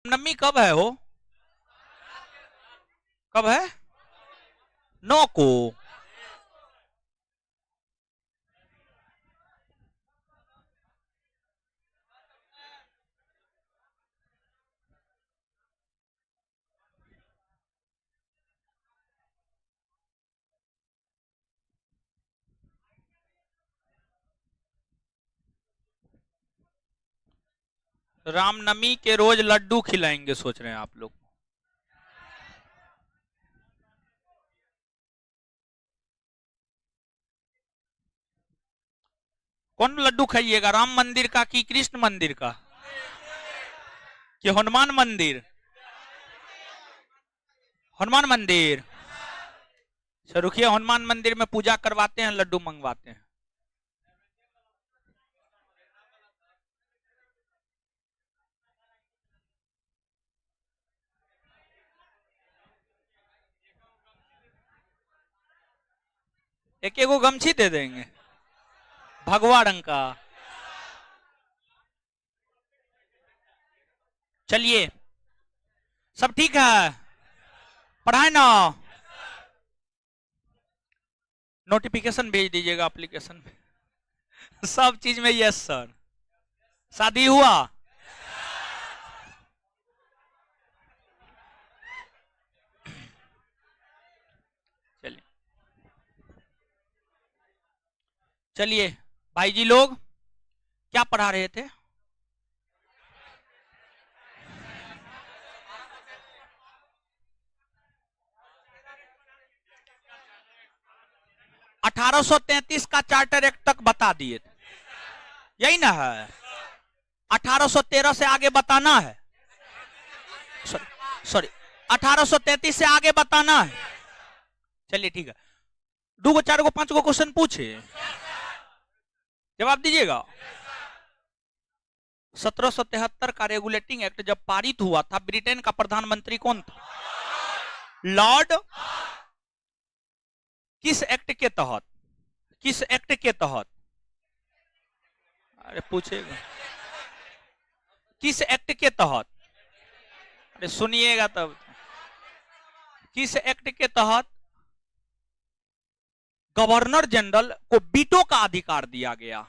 नवमी कब है हो? कब है? 9 को। रामनवमी के रोज लड्डू खिलाएंगे सोच रहे हैं आप लोग। कौन लड्डू खाइएगा, राम मंदिर का कि कृष्ण मंदिर का कि हनुमान मंदिर? हनुमान मंदिर। अच्छा रुकिए, हनुमान मंदिर में पूजा करवाते हैं, लड्डू मंगवाते हैं। एक एक गमछी दे देंगे भगवा रंग का। चलिए, सब ठीक है, पढ़ाए ना? नोटिफिकेशन भेज दीजिएगा एप्लीकेशन में सब चीज में यस सर। शादी हुआ? चलिए चलिए, भाई जी लोग क्या पढ़ा रहे थे? अठारह सौ 33 का चार्टर एक्ट तक बता दिए, यही ना है? 1813 से आगे बताना है? सॉरी 1833 से आगे बताना है। चलिए ठीक है, 2 को 4 को 5 को क्वेश्चन पूछे, जवाब दीजिएगा। 1773 का रेगुलेटिंग एक्ट जब पारित हुआ था, ब्रिटेन का प्रधानमंत्री कौन था? लॉर्ड। किस एक्ट के तहत? किस एक्ट के तहत? अरे पूछेगा किस एक्ट के तहत? अरे सुनिएगा तब। किस एक्ट के तहत गवर्नर जनरल को वीटो का अधिकार दिया गया?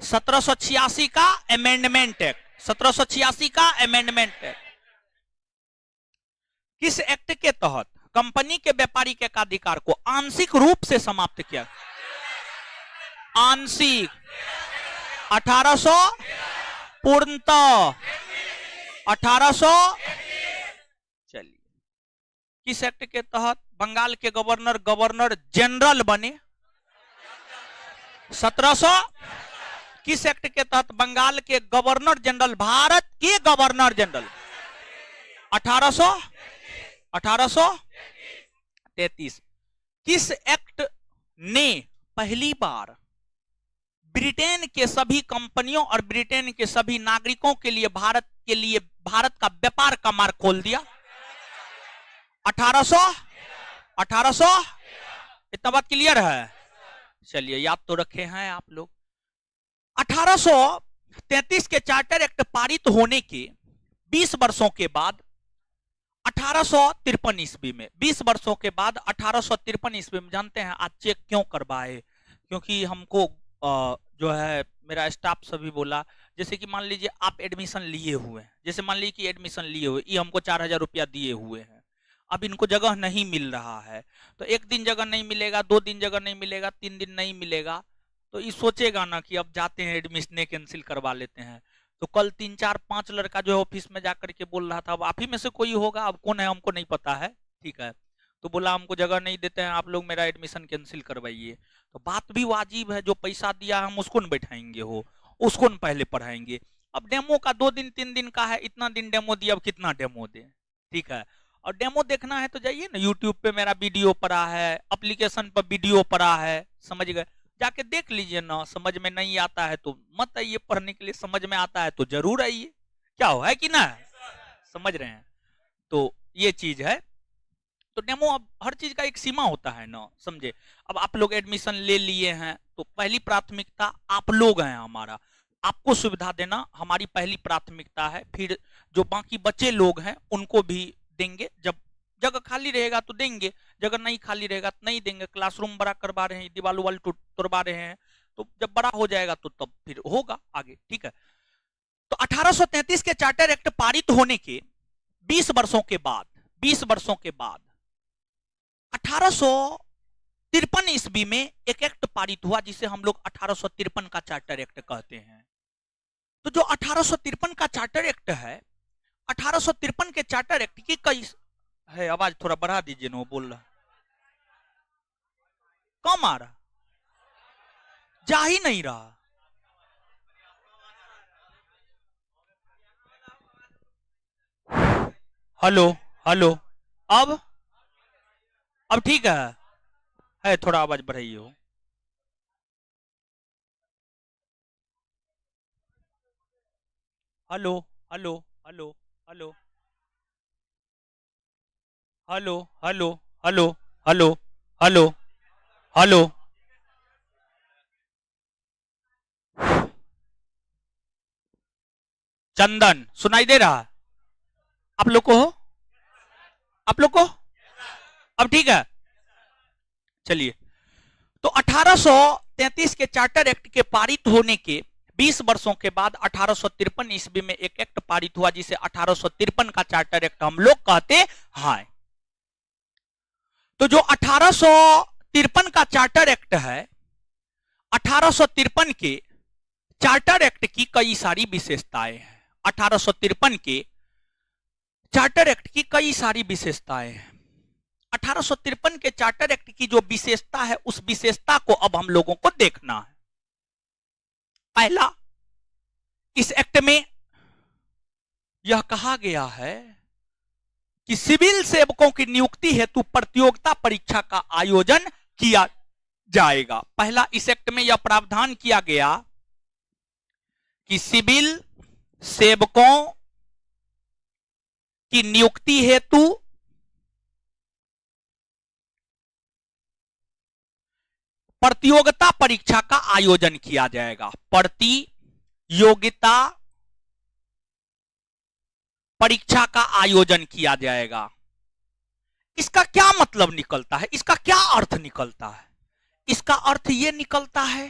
1786 का अमेंडमेंट एक्ट। 1786 का अमेंडमेंट एक्ट। किस एक्ट के तहत कंपनी के व्यापारिक एकाधिकार को आंशिक रूप से समाप्त किया? आंशिक। 1800 पूर्णतः 1800। चलिए, किस एक्ट के तहत बंगाल के गवर्नर गवर्नर जनरल बने? 1700। किस एक्ट के तहत बंगाल के गवर्नर जनरल, भारत के गवर्नर जनरल? 1800। 1833। किस एक्ट ने पहली बार ब्रिटेन के सभी कंपनियों और ब्रिटेन के सभी नागरिकों के लिए भारत का व्यापार का मार्ग खोल दिया? 1800। 1800। इतना बात क्लियर है? चलिए, याद तो रखे हैं आप लोग। 1833 के चार्टर एक्ट पारित होने के 20 वर्षों के बाद 1853 ईस्वी में, 20 वर्षों के बाद 1853 ईस्वी में, जानते हैं आज चेक क्यों करवाए? क्योंकि हमको जो है मेरा स्टाफ सभी बोला, जैसे कि मान लीजिए आप एडमिशन लिए हुए हैं, जैसे मान लीजिए कि एडमिशन लिए हुए, ये हमको 4000 रुपया दिए हुए हैं, अब इनको जगह नहीं मिल रहा है, तो 1 दिन जगह नहीं मिलेगा, 2 दिन जगह नहीं मिलेगा, 3 दिन नहीं मिलेगा, तो ये सोचेगा ना कि अब जाते हैं एडमिशन कैंसिल करवा लेते हैं। तो कल 3 4 5 लड़का जो है ऑफिस में जाकर के बोल रहा था, अब आप ही में से कोई होगा, अब कौन है हमको नहीं पता है, ठीक है, तो बोला हमको जगह नहीं देते हैं, आप लोग मेरा एडमिशन कैंसिल करवाइए। तो बात भी वाजिब है, जो पैसा दिया हम उसको न बैठाएंगे, हो उसको न पहले पढ़ाएंगे। अब डेमो का 2 दिन 3 दिन का है, इतना दिन डेमो दिया, अब कितना डेमो दे, ठीक है। और डेमो देखना है तो जाइए ना, यूट्यूब पे मेरा वीडियो पड़ा है, एप्लीकेशन पर वीडियो पड़ा है, समझ गए, जाके देख लीजिए ना। समझ में नहीं आता है तो मत आइए पढ़ने के लिए, समझ में आता है तो जरूर आइए, क्या हो, है कि ना? समझ रहे हैं? तो ये चीज है। तो डेमो, अब हर चीज का एक सीमा होता है ना, समझे। अब आप लोग एडमिशन ले लिए हैं तो पहली प्राथमिकता आप लोग हैं हमारा, आपको सुविधा देना हमारी पहली प्राथमिकता है, फिर जो बाकी बचे लोग हैं उनको भी देंगे। जब जगह खाली रहेगा तो देंगे, जगह नहीं खाली रहेगा तो नहीं देंगे। क्लासरूम बड़ा करवा रहे हैं, दीवार वाल तोड़वा रहे हैं, तो जब बड़ा हो जाएगा तो तब फिर होगा आगे, ठीक है। तो 1833 के चार्टर एक्ट पारित होने के 20 वर्षों के बाद 1853 ईस्वी में एक एक्ट पारित हुआ जिसे हम लोग 1853 का चार्टर एक्ट कहते हैं। तो जो 1853 का चार्टर एक्ट है, 1853 के चार्टर एक्ट की कई है, आवाज थोड़ा बढ़ा दीजिए ना, वो बोल रहा कम आ रहा, जा ही नहीं रहा। हेलो हेलो, अब ठीक है थोड़ा आवाज बढ़ाइए हो। Hello hello hello hello hello hello hello hello hello hello, Chandan सुनाई दे रहा है आप लोग को? आप लोग को अब ठीक है, चलिए। तो 1833 के चार्टर एक्ट के पारित होने के 20 वर्षों के बाद 1853 ईस्वी में एक एक्ट पारित हुआ जिसे 1853 का चार्टर एक्ट हम लोग कहते हैं। तो जो 1853 का चार्टर एक्ट है, 1853 के चार्टर एक्ट की कई सारी विशेषताएं हैं। 1853 के चार्टर एक्ट की कई सारी विशेषताएं हैं। 1853 के चार्टर एक्ट की जो विशेषता है, उस विशेषता को अब हम लोगों को देखना है। पहला, इस एक्ट में यह कहा गया है कि सिविल सेवकों की नियुक्ति हेतु प्रतियोगिता परीक्षा का आयोजन किया जाएगा। पहला, इस एक्ट में यह प्रावधान किया गया कि सिविल सेवकों की नियुक्ति हेतु प्रतियोगिता परीक्षा का आयोजन किया जाएगा। प्रतियोगिता परीक्षा का आयोजन किया जाएगा। इसका क्या मतलब निकलता है, इसका क्या अर्थ निकलता है? इसका अर्थ यह निकलता है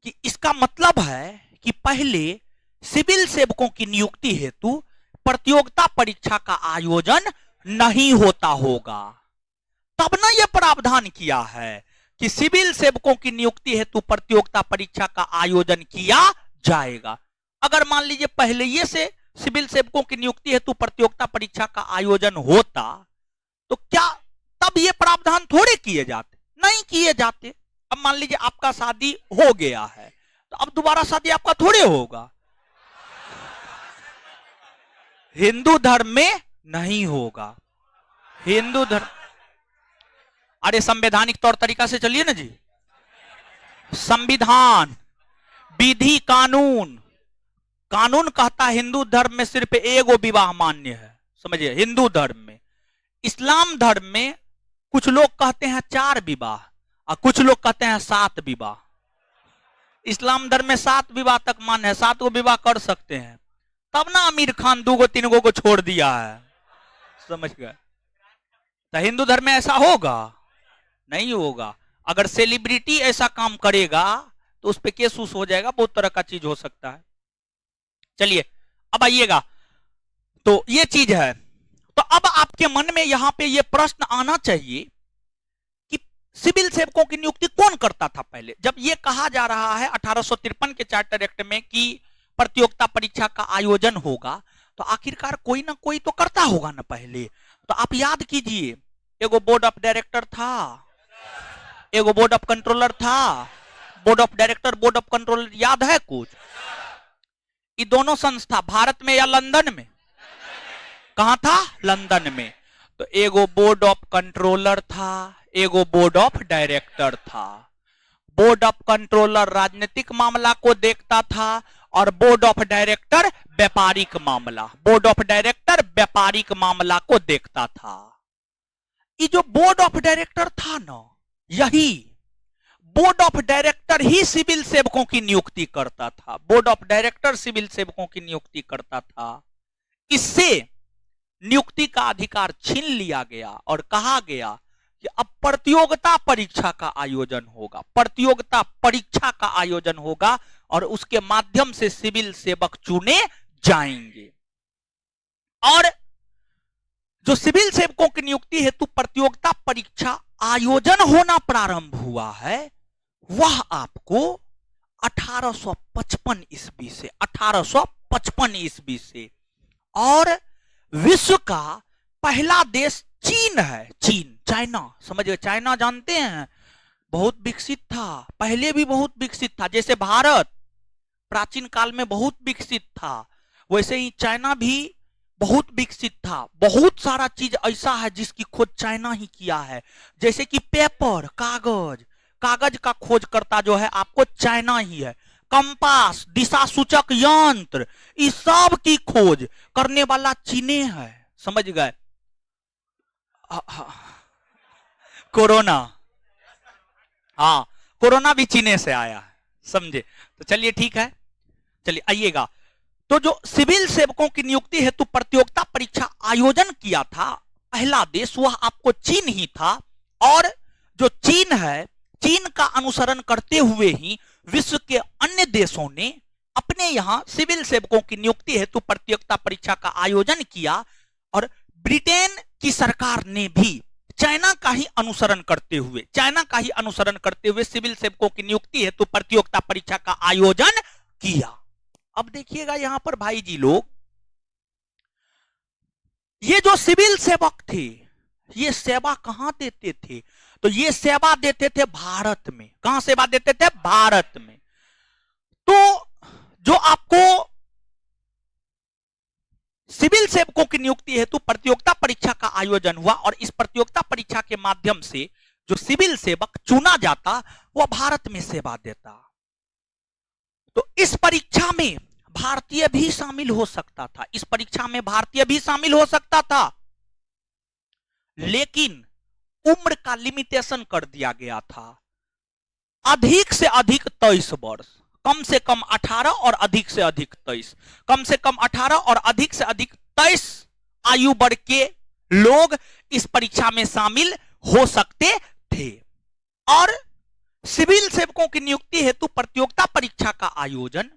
कि इसका मतलब है कि पहले सिविल सेवकों की नियुक्ति हेतु प्रतियोगिता परीक्षा का आयोजन नहीं होता होगा, तब ना यह प्रावधान किया है कि सिविल सेवकों की नियुक्ति हेतु प्रतियोगिता परीक्षा का आयोजन किया जाएगा। अगर मान लीजिए पहले ये से सिविल सेवकों की नियुक्ति हेतु प्रतियोगिता परीक्षा का आयोजन होता, तो क्या तब ये प्रावधान थोड़े किए जाते? नहीं किए जाते। अब मान लीजिए आपका शादी हो गया है, तो अब दोबारा शादी आपका थोड़े होगा। हिंदू धर्म में नहीं होगा। हिंदू धर्म, अरे संवैधानिक तौर तरीका से चलिए ना जी। संविधान, विधि, कानून, कानून कहता है हिंदू धर्म में सिर्फ एगो विवाह मान्य है, समझिए, हिंदू धर्म में। इस्लाम धर्म में कुछ लोग कहते हैं 4 विवाह और कुछ लोग कहते हैं 7 विवाह। इस्लाम धर्म में 7 विवाह तक मान्य है, 7 गो विवाह कर सकते हैं। तब ना आमिर खान 2 गो 3 गो को छोड़ दिया है, समझ गए? तो हिंदू धर्म में ऐसा होगा? नहीं होगा। अगर सेलिब्रिटी ऐसा काम करेगा तो उस पर केस उस हो जाएगा, बहुत तरह का चीज हो सकता है। चलिए अब आइएगा, तो ये चीज है। तो अब आपके मन में यहां पे ये प्रश्न आना चाहिए कि सिविल सेवकों की नियुक्ति कौन करता था पहले? जब ये कहा जा रहा है 1853 के चार्टर एक्ट में कि प्रतियोगिता परीक्षा का आयोजन होगा, तो आखिरकार कोई ना कोई तो करता होगा ना पहले। तो आप याद कीजिए, एगो बोर्ड ऑफ डायरेक्टर था, एगो बोर्ड ऑफ कंट्रोलर था। Board of director, board of controller याद है कुछ? ये दोनों संस्था भारत में या लंदन में? कहां था? लंदन में। तो एगो बोर्ड ऑफ कंट्रोलर था, एगो बोर्ड ऑफ डायरेक्टर था। बोर्ड ऑफ कंट्रोलर राजनीतिक मामला को देखता था और बोर्ड ऑफ डायरेक्टर व्यापारिक मामला, बोर्ड ऑफ डायरेक्टर व्यापारिक मामला को देखता था। ये जो बोर्ड ऑफ डायरेक्टर था ना, यही बोर्ड ऑफ डायरेक्टर ही सिविल सेवकों की नियुक्ति करता था, बोर्ड ऑफ डायरेक्टर सिविल सेवकों की नियुक्ति करता था। इससे नियुक्ति का अधिकार छीन लिया गया और कहा गया कि अब प्रतियोगिता परीक्षा का आयोजन होगा, प्रतियोगिता परीक्षा का आयोजन होगा और उसके माध्यम से सिविल सेवक चुने जाएंगे। और जो सिविल सेवकों की नियुक्ति हेतु प्रतियोगिता परीक्षा आयोजन होना प्रारंभ हुआ है, वह आपको 1855 ईस्वी से 1855 ईस्वी से, और विश्व का पहला देश चीन है, चीन, चाइना, समझिए चाइना जानते हैं, बहुत विकसित था, पहले भी बहुत विकसित था। जैसे भारत प्राचीन काल में बहुत विकसित था, वैसे ही चाइना भी बहुत विकसित था। बहुत सारा चीज ऐसा है जिसकी खोज चाइना ही किया है, जैसे कि पेपर, कागज, कागज का खोज करता जो है आपको चाइना ही है। कंपास, दिशा सूचक यंत्र, इस सब की खोज करने वाला चीने है, समझ गए। कोरोना, हाँ कोरोना भी चीने से आया है, समझे। तो चलिए ठीक है, चलिए आइएगा। तो जो सिविल सेवकों की नियुक्ति हेतु प्रतियोगिता परीक्षा आयोजन किया था पहला देश, वह आपको चीन ही था। और जो चीन है, चीन का अनुसरण करते हुए ही विश्व के अन्य देशों ने अपने यहां सिविल सेवकों की नियुक्ति हेतु प्रतियोगिता परीक्षा का आयोजन किया। और ब्रिटेन की सरकार ने भी चाइना का ही अनुसरण करते हुए, चाइना का ही अनुसरण करते हुए सिविल सेवकों की नियुक्ति हेतु प्रतियोगिता परीक्षा का आयोजन किया। अब देखिएगा यहां पर भाई जी लोग, ये जो सिविल सेवक थे ये सेवा कहां देते थे? तो ये सेवा देते थे भारत में। कहां सेवा देते थे? भारत में। तो जो आपको सिविल सेवकों की नियुक्ति हेतु प्रतियोगिता परीक्षा का आयोजन हुआ और इस प्रतियोगिता परीक्षा के माध्यम से जो सिविल सेवक चुना जाता वह भारत में सेवा देता। तो इस परीक्षा में भारतीय भी शामिल हो सकता था, इस परीक्षा में भारतीय भी शामिल हो सकता था, लेकिन उम्र का लिमिटेशन कर दिया गया था। अधिक से अधिक 23 वर्ष, कम से कम 18 और अधिक से अधिक 23, कम से कम 18 और अधिक से अधिक 23 आयु वर्ग के लोग इस परीक्षा में शामिल हो सकते थे। और सिविल सेवकों की नियुक्ति हेतु प्रतियोगिता परीक्षा का आयोजन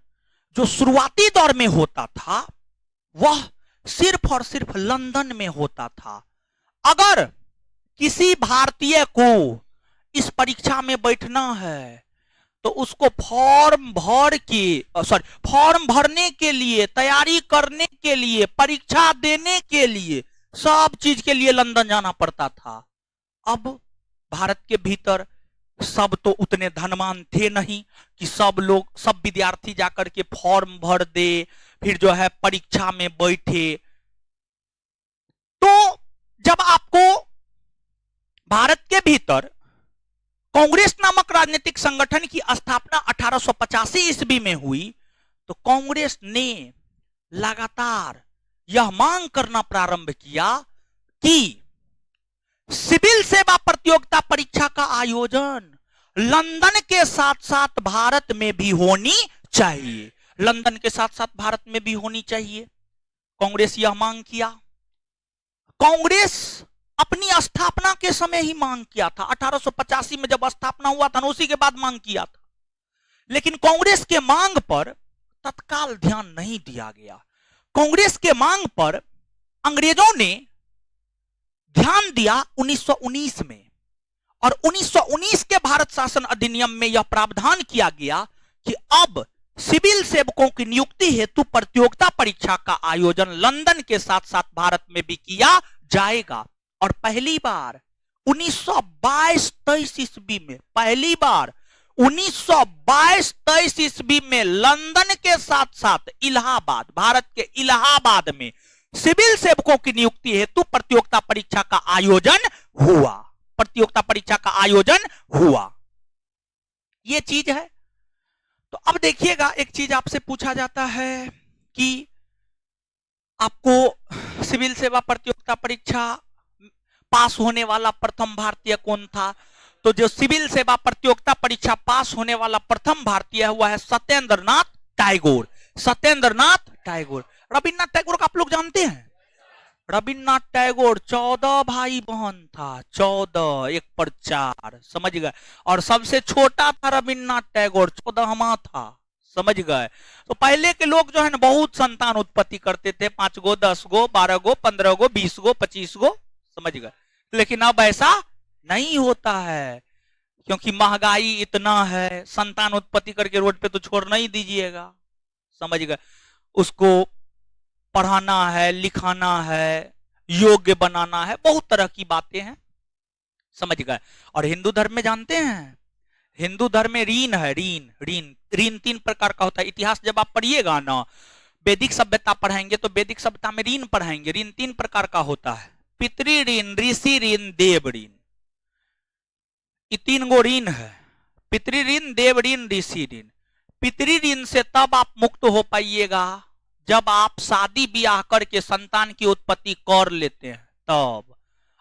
जो शुरुआती दौर में होता था वह सिर्फ और सिर्फ लंदन में होता था। अगर किसी भारतीय को इस परीक्षा में बैठना है तो उसको फॉर्म भरने के लिए, तैयारी करने के लिए, परीक्षा देने के लिए, सब चीज के लिए लंदन जाना पड़ता था। अब भारत के भीतर सब तो उतने धनवान थे नहीं कि सब विद्यार्थी जाकर के फॉर्म भर दे, फिर जो है परीक्षा में बैठे। तो जब आपको भारत के भीतर कांग्रेस नामक राजनीतिक संगठन की स्थापना 1885 ईस्वी में हुई तो कांग्रेस ने लगातार यह मांग करना प्रारंभ किया कि सिविल सेवा प्रतियोगिता परीक्षा का आयोजन लंदन के साथ साथ भारत में भी होनी चाहिए, लंदन के साथ साथ भारत में भी होनी चाहिए। कांग्रेस यह मांग किया। कांग्रेस अपनी स्थापना के समय ही मांग किया था, 1885 में जब स्थापना हुआ था उसी के बाद मांग किया था। लेकिन कांग्रेस के मांग पर तत्काल ध्यान नहीं दिया गया। कांग्रेस के मांग पर अंग्रेजों ने ध्यान दिया 1919 में, और 1919 के भारत शासन अधिनियम में यह प्रावधान किया गया कि अब सिविल सेवकों की नियुक्ति हेतु प्रतियोगिता परीक्षा का आयोजन लंदन के साथ साथ भारत में भी किया जाएगा। और पहली बार 1922-23 ईस्वी में, पहली बार 1922-23 ईस्वी में लंदन के साथ साथ इलाहाबाद, भारत के इलाहाबाद में सिविल सेवकों की नियुक्ति हेतु प्रतियोगिता परीक्षा का आयोजन हुआ, प्रतियोगिता परीक्षा का आयोजन हुआ। यह चीज है। तो अब देखिएगा, एक चीज आपसे पूछा जाता है कि आपको सिविल सेवा प्रतियोगिता परीक्षा पास होने वाला प्रथम भारतीय कौन था? तो जो सिविल सेवा प्रतियोगिता परीक्षा पास होने वाला प्रथम भारतीय है वह है सत्येंद्रनाथ टैगोर। सत्येंद्रनाथ टैगोर। रविन्द्रनाथ टैगोर को आप लोग जानते हैं? रविन्द्रनाथ टैगोर 14 भाई बहन था, 14 एक पर 4, समझ गए। और सबसे छोटा था रविन्द्रनाथ टैगोर, 14वां था, समझ गए। तो पहले के लोग जो है ना बहुत संतान उत्पत्ति करते थे, 5 गो, 10 गो, 12 गो, 15 गो, 20 गो, 25 गो, समझ गए। लेकिन अब ऐसा नहीं होता है, क्योंकि महंगाई इतना है, संतान उत्पत्ति करके रोड पे तो छोड़ना ही दीजिएगा, समझ गए। उसको पढ़ाना है, लिखाना है, योग्य बनाना है, बहुत तरह की बातें हैं, समझ गए। और हिंदू धर्म में जानते हैं, हिंदू धर्म में ऋण है, ऋण ऋण ऋण 3 प्रकार का होता है। इतिहास जब आप पढ़िएगा ना, वैदिक सभ्यता पढ़ाएंगे तो वैदिक सभ्यता में ऋण पढ़ाएंगे। ऋण 3 प्रकार का होता है, पितृ ऋण, ऋषि ऋण, देव ऋण। ये 3 गो ऋण है, पितृ ऋण, देव ऋण, ऋषि ऋण। पितृ ऋण से तब आप मुक्त हो पाइएगा जब आप शादी ब्याह करके संतान की उत्पत्ति कर लेते हैं, तब।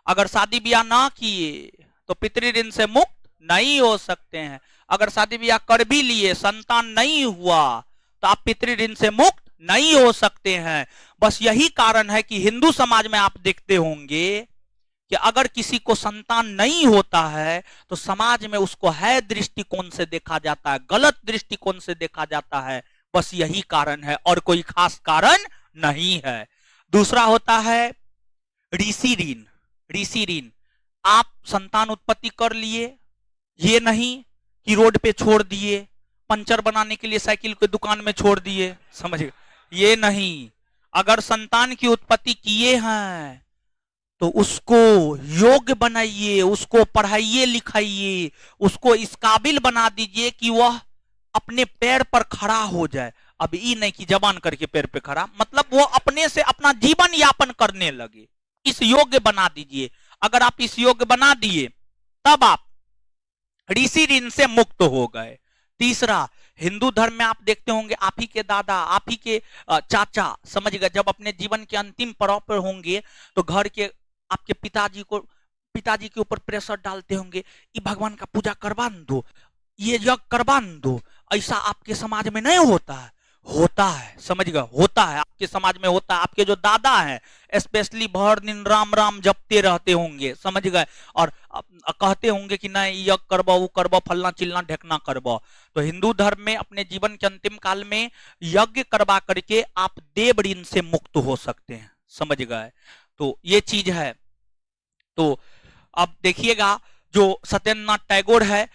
अगर शादी ब्याह ना किए तो पितृ ऋण से मुक्त नहीं हो सकते हैं। अगर शादी ब्याह कर भी लिए, संतान नहीं हुआ, तो आप पितृ ऋण से मुक्त नहीं हो सकते हैं। बस यही कारण है कि हिंदू समाज में आप देखते होंगे कि अगर किसी को संतान नहीं होता है तो समाज में उसको है दृष्टिकोण से देखा जाता है, गलत दृष्टिकोण से देखा जाता है। बस यही कारण है और कोई खास कारण नहीं है। दूसरा होता है ऋषि ऋण। ऋषि ऋण, आप संतान उत्पत्ति कर लिए, ये नहीं कि रोड पे छोड़ दिए, पंचर बनाने के लिए साइकिल के दुकान में छोड़ दिए, समझिए, ये नहीं। अगर संतान की उत्पत्ति किए हैं तो उसको योग्य बनाइए, उसको पढ़ाइए लिखाइए, उसको इस काबिल बना दीजिए कि वह अपने पैर पर खड़ा हो जाए। अब ये नहीं कि जबान करके पैर पे खड़ा, मतलब वो अपने से अपना जीवन यापन करने लगे, इस योग्य बना दीजिए। अगर आप इस योग्य बना दिए तब आप ऋषि ऋण से मुक्त हो गए। तीसरा, हिंदू धर्म में आप देखते होंगे आप ही के दादा, आप ही के चाचा, समझ गए, जब अपने जीवन के अंतिम पड़ाव पर होंगे तो घर के आपके पिताजी के ऊपर प्रेशर डालते होंगे, ये भगवान का पूजा करवा दो, ये यज्ञ करवा दो। ऐसा आपके समाज में नहीं होता है? होता है, समझ गए, होता है, आपके समाज में होता है। आपके जो दादा हैं स्पेशली भर दिन राम राम जपते रहते होंगे, समझ गए, और कहते होंगे कि नहीं यज्ञ करबो, वो करबो, फलना चिलना ढेकना करबो। तो हिंदू धर्म में अपने जीवन के अंतिम काल में यज्ञ करवा करके आप देव ऋण से मुक्त हो सकते हैं, समझ गए। तो ये चीज है। तो अब देखिएगा, जो सत्येंद्रनाथ टैगोर है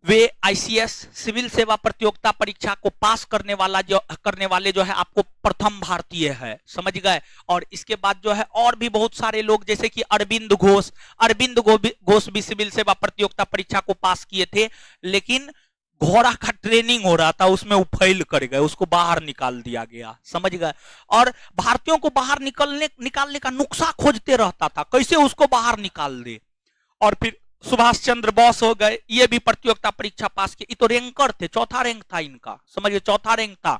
वे आईसीएस सिविल सेवा प्रतियोगिता परीक्षा को पास करने वाले जो है आपको प्रथम भारतीय है, समझ गए। और इसके बाद जो है और भी बहुत सारे लोग, जैसे कि अरविंद घोष भी सिविल सेवा प्रतियोगिता परीक्षा को पास किए थे, लेकिन घोड़ा का ट्रेनिंग हो रहा था, उसमें वो फेल कर गए, उसको बाहर निकाल दिया गया, समझ गए। और भारतीयों को बाहर निकालने का नुस्खा खोजते रहता था, कैसे उसको बाहर निकाल दे। और फिर सुभाष चंद्र बोस हो गए, ये भी प्रतियोगिता परीक्षा पास किए, ये तो रैंकर थे, 4था रैंक था इनका, समझिए 4था रैंक था।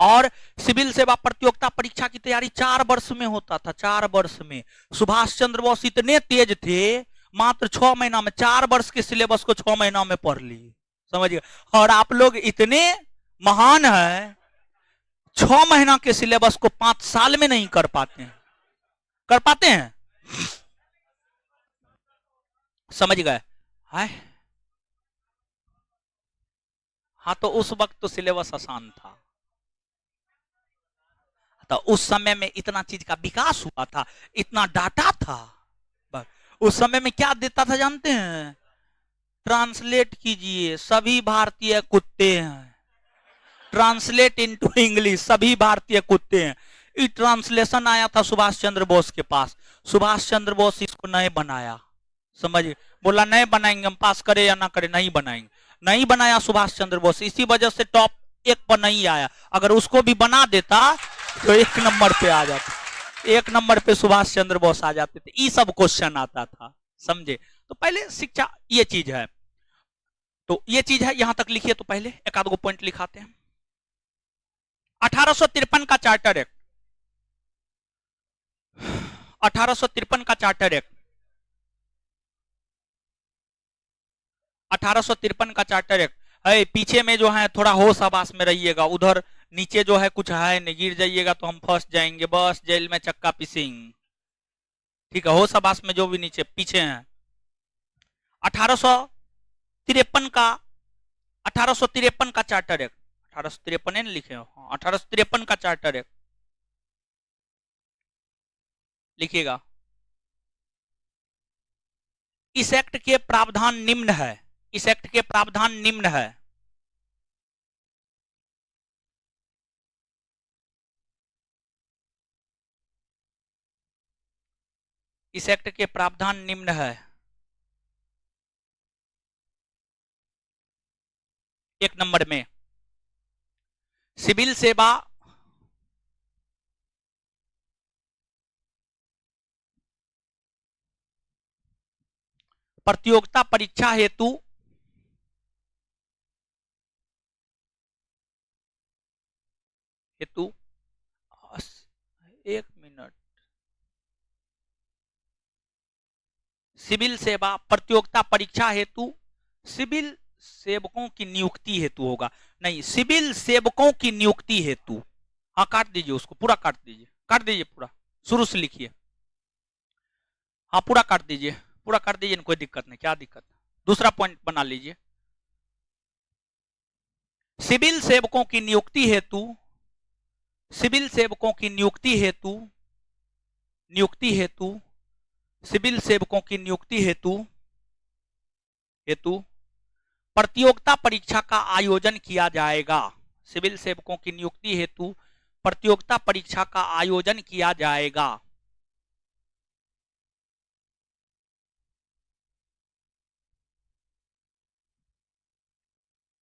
और सिविल सेवा प्रतियोगिता परीक्षा की तैयारी 4 वर्ष में होता था, 4 वर्ष में। सुभाष चंद्र बोस इतने तेज थे, मात्र 6 महीना में 4 वर्ष के सिलेबस को 6 महीना में पढ़ लिए, समझिए। और आप लोग इतने महान हैं, 6 महीना के सिलेबस को 5 साल में नहीं कर पाते हैं, कर पाते हैं, समझ गए। हाँ, तो उस वक्त तो सिलेबस आसान था, तो उस समय में इतना चीज का विकास हुआ था, इतना डाटा था। उस समय में क्या देता था जानते हैं? ट्रांसलेट कीजिए, सभी भारतीय कुत्ते हैं, ट्रांसलेट इनटू इंग्लिश, सभी भारतीय कुत्ते हैं। ये ट्रांसलेशन आया था सुभाष चंद्र बोस के पास, सुभाष चंद्र बोस इसको नहीं बनाया, समझिए, बोला नहीं बनाएंगे, हम पास करे या ना करे नहीं बनाएंगे, नहीं बनाया सुभाष चंद्र बोस, इसी वजह से टॉप 1 पर नहीं आया। अगर उसको भी बना देता तो 1 नंबर पे आ जाता, 1 नंबर पे सुभाष चंद्र बोस आ जाते थे। ये सब क्वेश्चन आता था, समझे। तो पहले शिक्षा ये चीज है, तो ये चीज है, यहां तक लिखिए। तो पहले एक आध गो पॉइंट लिखाते हैं। 1853 का चार्टर एक्ट, 1853 का चार्टर एक्ट 1853 का चार्टर एक्ट है। पीछे में जो है थोड़ा होश आवास में रहिएगा, उधर नीचे जो है कुछ है नहीं, गिर जाइएगा तो हम फंस जाएंगे, बस जेल में चक्का पिसिंग। ठीक है, होश आवास में जो भी नीचे पीछे हैं। 1853 का 1853 का चार्टर एक्ट, 1853 लिखे हो, 1853 का चार्टर एक्ट लिखिएगा। इस एक्ट के प्रावधान निम्न है, इस एक्ट के प्रावधान निम्न है। इस एक्ट के प्रावधान निम्न है। एक नंबर में सिविल सेवा प्रतियोगिता परीक्षा हेतु एक मिनट, सिविल सेवा प्रतियोगिता परीक्षा हेतु सिविल सेवकों की नियुक्ति हेतु होगा, नहीं, सिविल सेवकों की नियुक्ति हेतु। हाँ काट दीजिए, उसको पूरा काट दीजिए, काट दीजिए पूरा, शुरू से लिखिए। हाँ पूरा काट दीजिए, पूरा काट दीजिए, कोई दिक्कत नहीं, क्या दिक्कत। दूसरा पॉइंट बना लीजिए, सिविल सेवकों की नियुक्ति हेतु, सिविल सेवकों की नियुक्ति हेतु, नियुक्ति हेतु, सिविल सेवकों की नियुक्ति हेतु हेतु प्रतियोगिता परीक्षा का आयोजन किया जाएगा। सिविल सेवकों की नियुक्ति हेतु प्रतियोगिता परीक्षा का आयोजन किया जाएगा।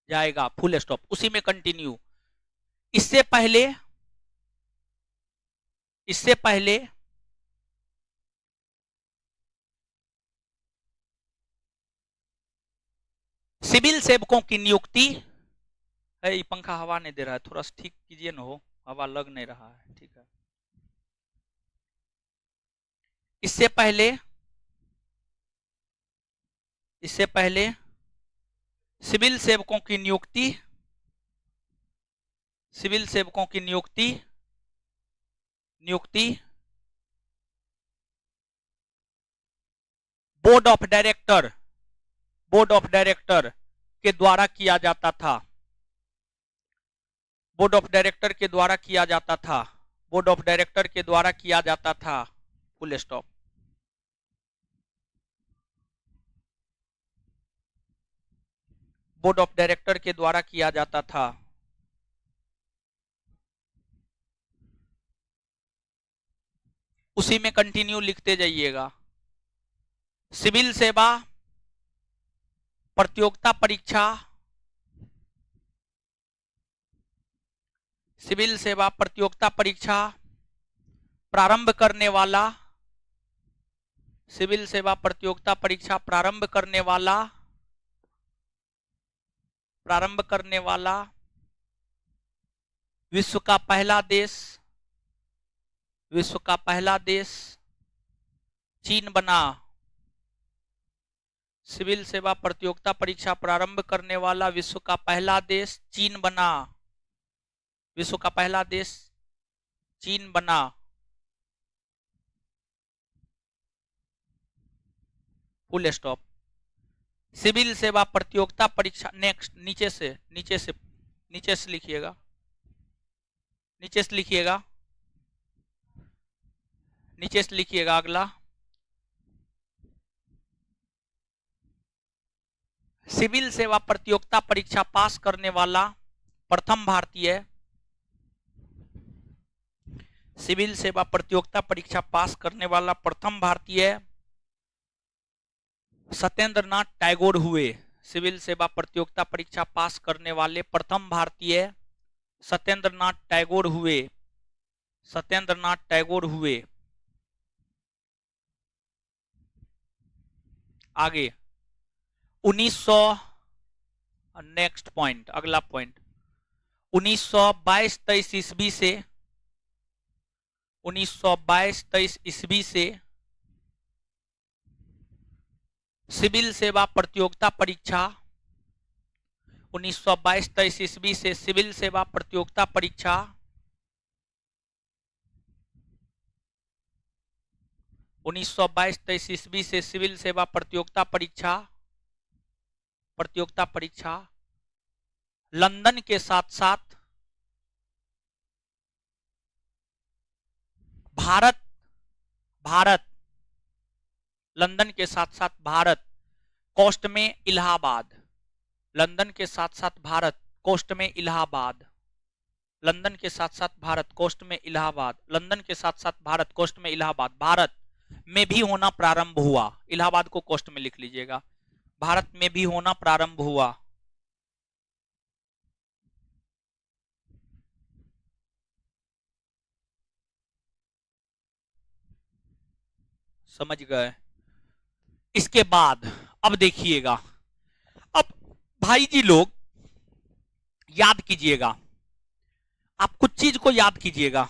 जाएगा, फुल स्टॉप, उसी में कंटिन्यू। इससे पहले सिविल सेवकों की नियुक्ति है। ये पंखा हवा नहीं दे रहा है, थोड़ा सा ठीक कीजिए ना, हो हवा लग नहीं रहा है। ठीक है, इससे पहले सिविल सेवकों की नियुक्ति, सिविल सेवकों की नियुक्ति बोर्ड ऑफ डायरेक्टर के द्वारा किया जाता था, बोर्ड ऑफ डायरेक्टर के द्वारा किया जाता था, बोर्ड ऑफ डायरेक्टर के द्वारा किया जाता था, full stop. Board of director के द्वारा किया जाता था। उसी में कंटिन्यू लिखते जाइएगा। सिविल सेवा प्रतियोगिता परीक्षा, सिविल सेवा प्रतियोगिता परीक्षा प्रारंभ करने वाला, सिविल सेवा प्रतियोगिता परीक्षा प्रारंभ करने वाला विश्व का पहला देश चीन बना। सिविल सेवा प्रतियोगिता परीक्षा प्रारंभ करने वाला विश्व का पहला देश चीन बना, विश्व का पहला देश चीन बना। Full stop. सिविल सेवा प्रतियोगिता परीक्षा, नेक्स्ट, नीचे से लिखिएगा, नीचे से लिखिएगा अगला। सिविल सेवा प्रतियोगिता परीक्षा पास करने वाला प्रथम भारतीय, सिविल सेवा प्रतियोगिता परीक्षा पास करने वाला प्रथम भारतीय सत्येंद्र नाथ टैगोर हुए। सिविल सेवा प्रतियोगिता परीक्षा पास करने वाले प्रथम भारतीय सत्येंद्र नाथ टैगोर हुए, सत्येंद्र नाथ टैगोर हुए। आगे 1900, नेक्स्ट पॉइंट, अगला पॉइंट, 1922-23 ईस्वी से 1922-23 ईस्वी से सिविल सेवा प्रतियोगिता परीक्षा 1922-23 ईस्वी से सिविल सेवा प्रतियोगिता परीक्षा 1922-23 ईस्वी से सिविल सेवा प्रतियोगिता परीक्षा लंदन के साथ साथ भारत लंदन के साथ साथ भारत कोस्ट में इलाहाबाद, लंदन के साथ साथ भारत कोस्ट में इलाहाबाद, लंदन के साथ साथ भारत कोस्ट में इलाहाबाद, लंदन के साथ साथ भारत कोस्ट में इलाहाबाद, भारत में भी होना प्रारंभ हुआ। इलाहाबाद को कोस्ट में लिख लीजिएगा। भारत में भी होना प्रारंभ हुआ। समझ गए? इसके बाद अब देखिएगा, अब भाई जी लोग याद कीजिएगा, आप कुछ चीज को याद कीजिएगा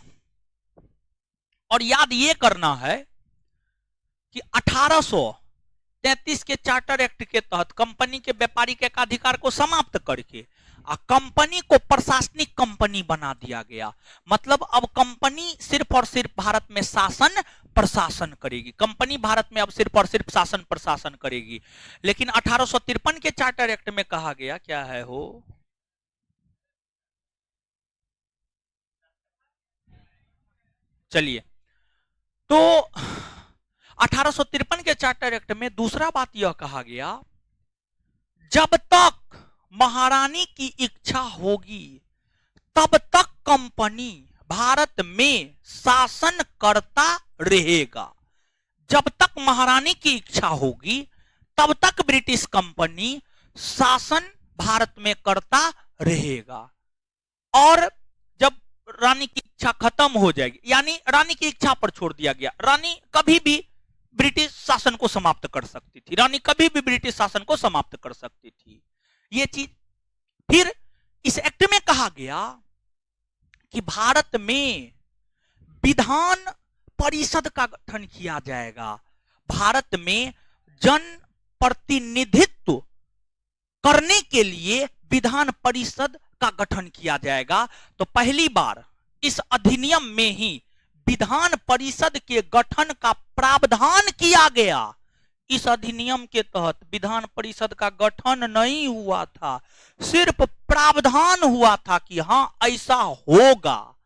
और याद ये करना है कि 1833 के चार्टर एक्ट के तहत कंपनी के व्यापारिक एकाधिकार को समाप्त करके कंपनी को प्रशासनिक कंपनी बना दिया गया। मतलब अब कंपनी सिर्फ और सिर्फ भारत में शासन प्रशासन करेगी। कंपनी भारत में अब सिर्फ और सिर्फ शासन प्रशासन करेगी। लेकिन 1853 के चार्टर एक्ट में कहा गया, क्या है हो, चलिए, तो 1853 के चार्टर एक्ट में दूसरा बात यह कहा गया, जब तक महारानी की इच्छा होगी तब तक कंपनी भारत में शासन करता रहेगा। जब तक महारानी की इच्छा होगी तब तक ब्रिटिश कंपनी शासन भारत में करता रहेगा। और जब रानी की इच्छा खत्म हो जाएगी, यानी रानी की इच्छा पर छोड़ दिया गया, रानी कभी भी ब्रिटिश शासन को समाप्त कर सकती थी, रानी कभी भी ब्रिटिश शासन को समाप्त कर सकती थी, ये चीज। फिर इस एक्ट में कहा गया कि भारत में विधान परिषद का गठन किया जाएगा। भारत में जन प्रतिनिधित्व करने के लिए विधान परिषद का गठन किया जाएगा। तो पहली बार इस अधिनियम में ही विधान परिषद के गठन का प्रावधान किया गया। इस अधिनियम के तहत विधान परिषद का गठन नहीं हुआ था, सिर्फ प्रावधान हुआ था कि हां ऐसा होगा।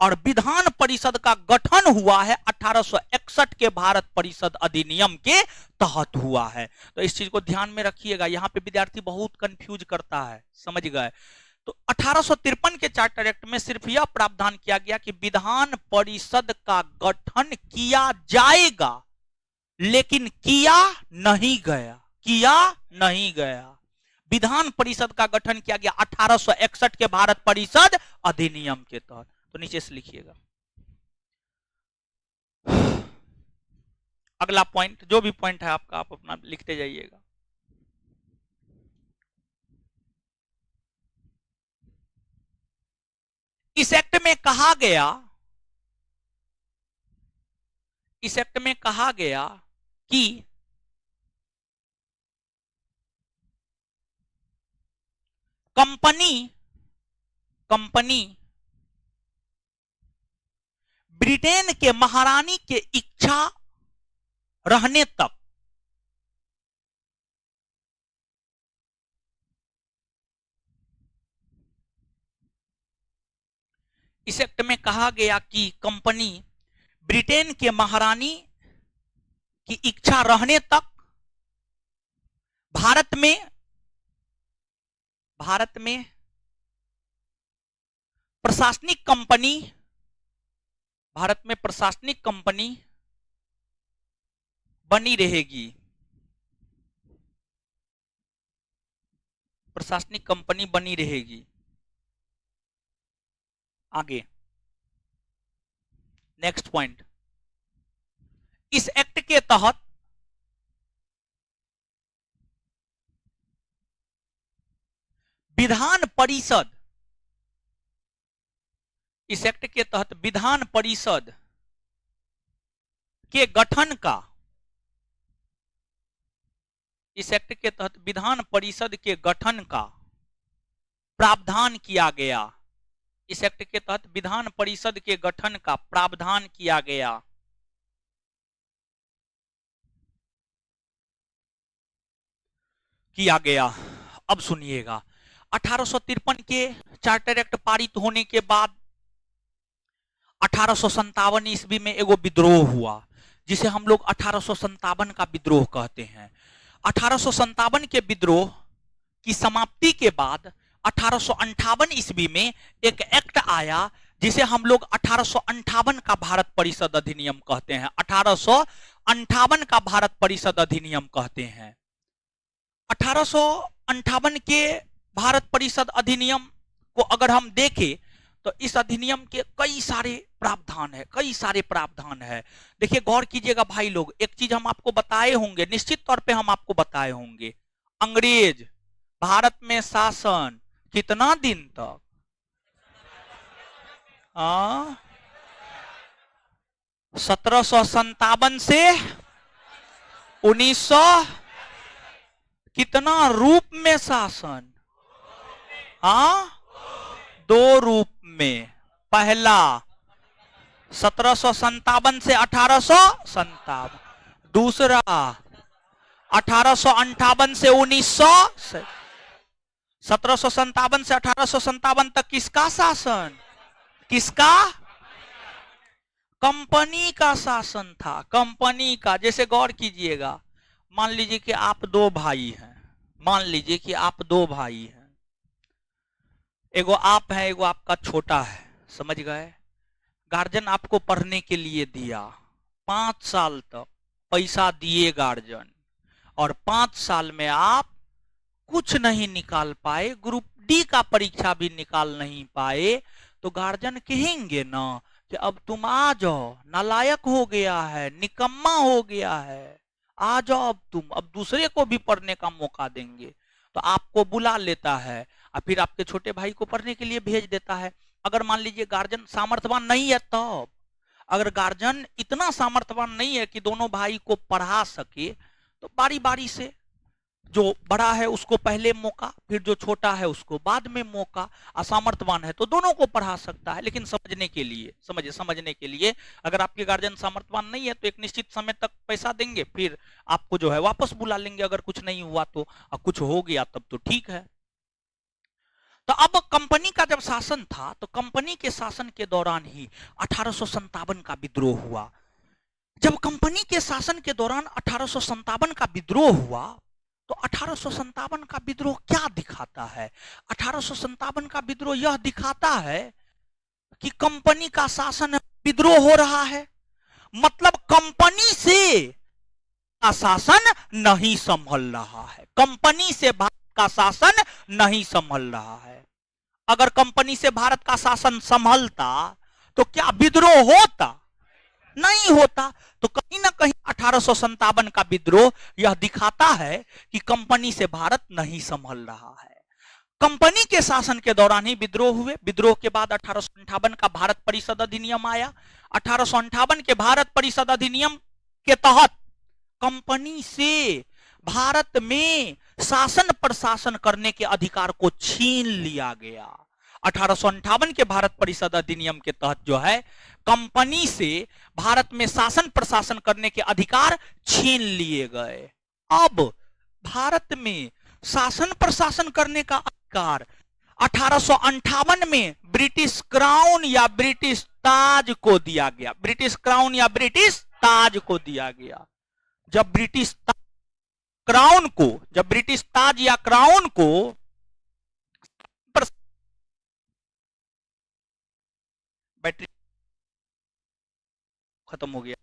और विधान परिषद का गठन हुआ है 1861 के भारत परिषद अधिनियम के तहत हुआ है। तो इस चीज को ध्यान में रखिएगा, यहां पे विद्यार्थी बहुत कंफ्यूज करता है, समझ गए? तो 1853 के चार्टर एक्ट में सिर्फ यह प्रावधान किया गया कि विधान परिषद का गठन किया जाएगा, लेकिन किया नहीं गया। विधान परिषद का गठन किया गया 1861 के भारत परिषद अधिनियम के तहत। तो नीचे से लिखिएगा। अगला पॉइंट, जो भी पॉइंट है आपका, आप अपना लिखते जाइएगा। इस एक्ट में कहा गया कि कंपनी ब्रिटेन के महारानी के इच्छा रहने तक इस एक्ट में कहा गया कि कंपनी ब्रिटेन के महारानी की इच्छा रहने तक भारत में प्रशासनिक कंपनी बनी रहेगी। प्रशासनिक कंपनी बनी रहेगी। आगे नेक्स्ट पॉइंट, इस एक्ट के तहत विधान परिषद के गठन का प्रावधान किया गया। इस एक्ट के तहत विधान परिषद के गठन का प्रावधान किया गया। अब सुनिएगा, 1853 के चार्टर एक्ट पारित होने के बाद 1857 ईस्वी में एगो विद्रोह हुआ, जिसे हम लोग 1857 का विद्रोह कहते हैं। 1857 के विद्रोह की समाप्ति के बाद 1858 ईस्वी में एक एक्ट आया, जिसे हम लोग 1858 का भारत परिषद अधिनियम कहते हैं। 1858 का भारत परिषद अधिनियम कहते हैं। 1858 के भारत परिषद अधिनियम को अगर हम देखें तो इस अधिनियम के कई सारे प्रावधान है। देखिए, गौर कीजिएगा भाई लोग, एक चीज हम आपको बताए होंगे, निश्चित तौर पे हम आपको बताए होंगे, अंग्रेज भारत में शासन कितना दिन तक? 1757 से 1900 कितना रूप में शासन? दो रूप में। पहला 1757 से 1857, दूसरा 1858 से 1900। 1757 से 1857 तक किसका शासन? किसका? कंपनी का शासन था, कंपनी का। जैसे गौर कीजिएगा, मान लीजिए कि आप दो भाई हैं, एगो आप है, एगो आपका छोटा है, समझ गए? गार्जियन आपको पढ़ने के लिए दिया, 5 साल तक पैसा दिए गार्जियन, और 5 साल में आप कुछ नहीं निकाल पाए, ग्रुप डी का परीक्षा भी निकाल नहीं पाए, तो गार्जियन कहेंगे ना कि अब तुम आ जाओ, नालायक हो गया है, निकम्मा हो गया है, आ जाओ अब तुम, अब दूसरे को भी पढ़ने का मौका देंगे। तो आपको बुला लेता है और फिर आपके छोटे भाई को पढ़ने के लिए भेज देता है। अगर मान लीजिए गार्जियन सामर्थ्यवान नहीं है, तब अगर गार्जियन इतना सामर्थ्यवान नहीं है कि दोनों भाई को पढ़ा सके, तो बारी बारी से जो बड़ा है उसको पहले मौका, फिर जो छोटा है उसको बाद में मौका। असामर्थ्यवान है तो दोनों को पढ़ा सकता है, लेकिन समझने के लिए अगर आपके गार्जियन सामर्थ्यवान नहीं है तो एक निश्चित समय तक पैसा देंगे, फिर आपको जो है वापस बुला लेंगे अगर कुछ नहीं हुआ तो, और कुछ हो गया तब तो ठीक है। तो अब कंपनी का जब शासन था, तो कंपनी के शासन के दौरान ही 1857 का विद्रोह हुआ। जब कंपनी के शासन के दौरान 1857 का विद्रोह हुआ, तो 1857 का विद्रोह क्या दिखाता है? 1857 का विद्रोह यह दिखाता है कि कंपनी का शासन विद्रोह हो रहा है, मतलब कंपनी से का शासन नहीं संभल रहा है, कंपनी से भारत का शासन नहीं संभल रहा है। अगर कंपनी से भारत का शासन संभलता तो क्या विद्रोह होता? नहीं होता। तो कहीं ना कहीं 1857 का विद्रोह यह दिखाता है कि कंपनी से भारत नहीं संभल रहा है। कंपनी के शासन के दौरान ही विद्रोह हुए। विद्रोह के बाद 1858 का भारत परिषद अधिनियम आया। 1858 के भारत परिषद अधिनियम के तहत कंपनी से भारत में शासन प्रशासन करने के अधिकार को छीन लिया गया। 1858 के भारत परिषद अधिनियम के तहत जो है, कंपनी से भारत में शासन प्रशासन करने के अधिकार छीन लिए गए। अब भारत में शासन प्रशासन करने का अधिकार 1858 में ब्रिटिश क्राउन या ब्रिटिश ताज को दिया गया। ब्रिटिश क्राउन या ब्रिटिश ताज को दिया गया। जब ब्रिटिश ताज या क्राउन को बैटरी खत्म हो गया।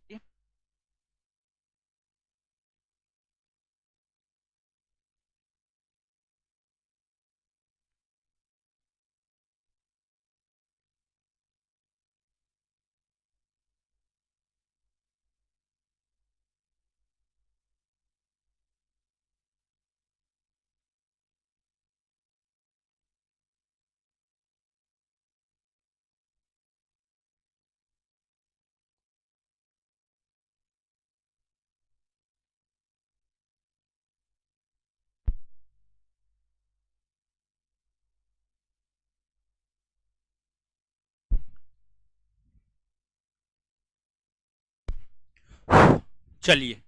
चलिए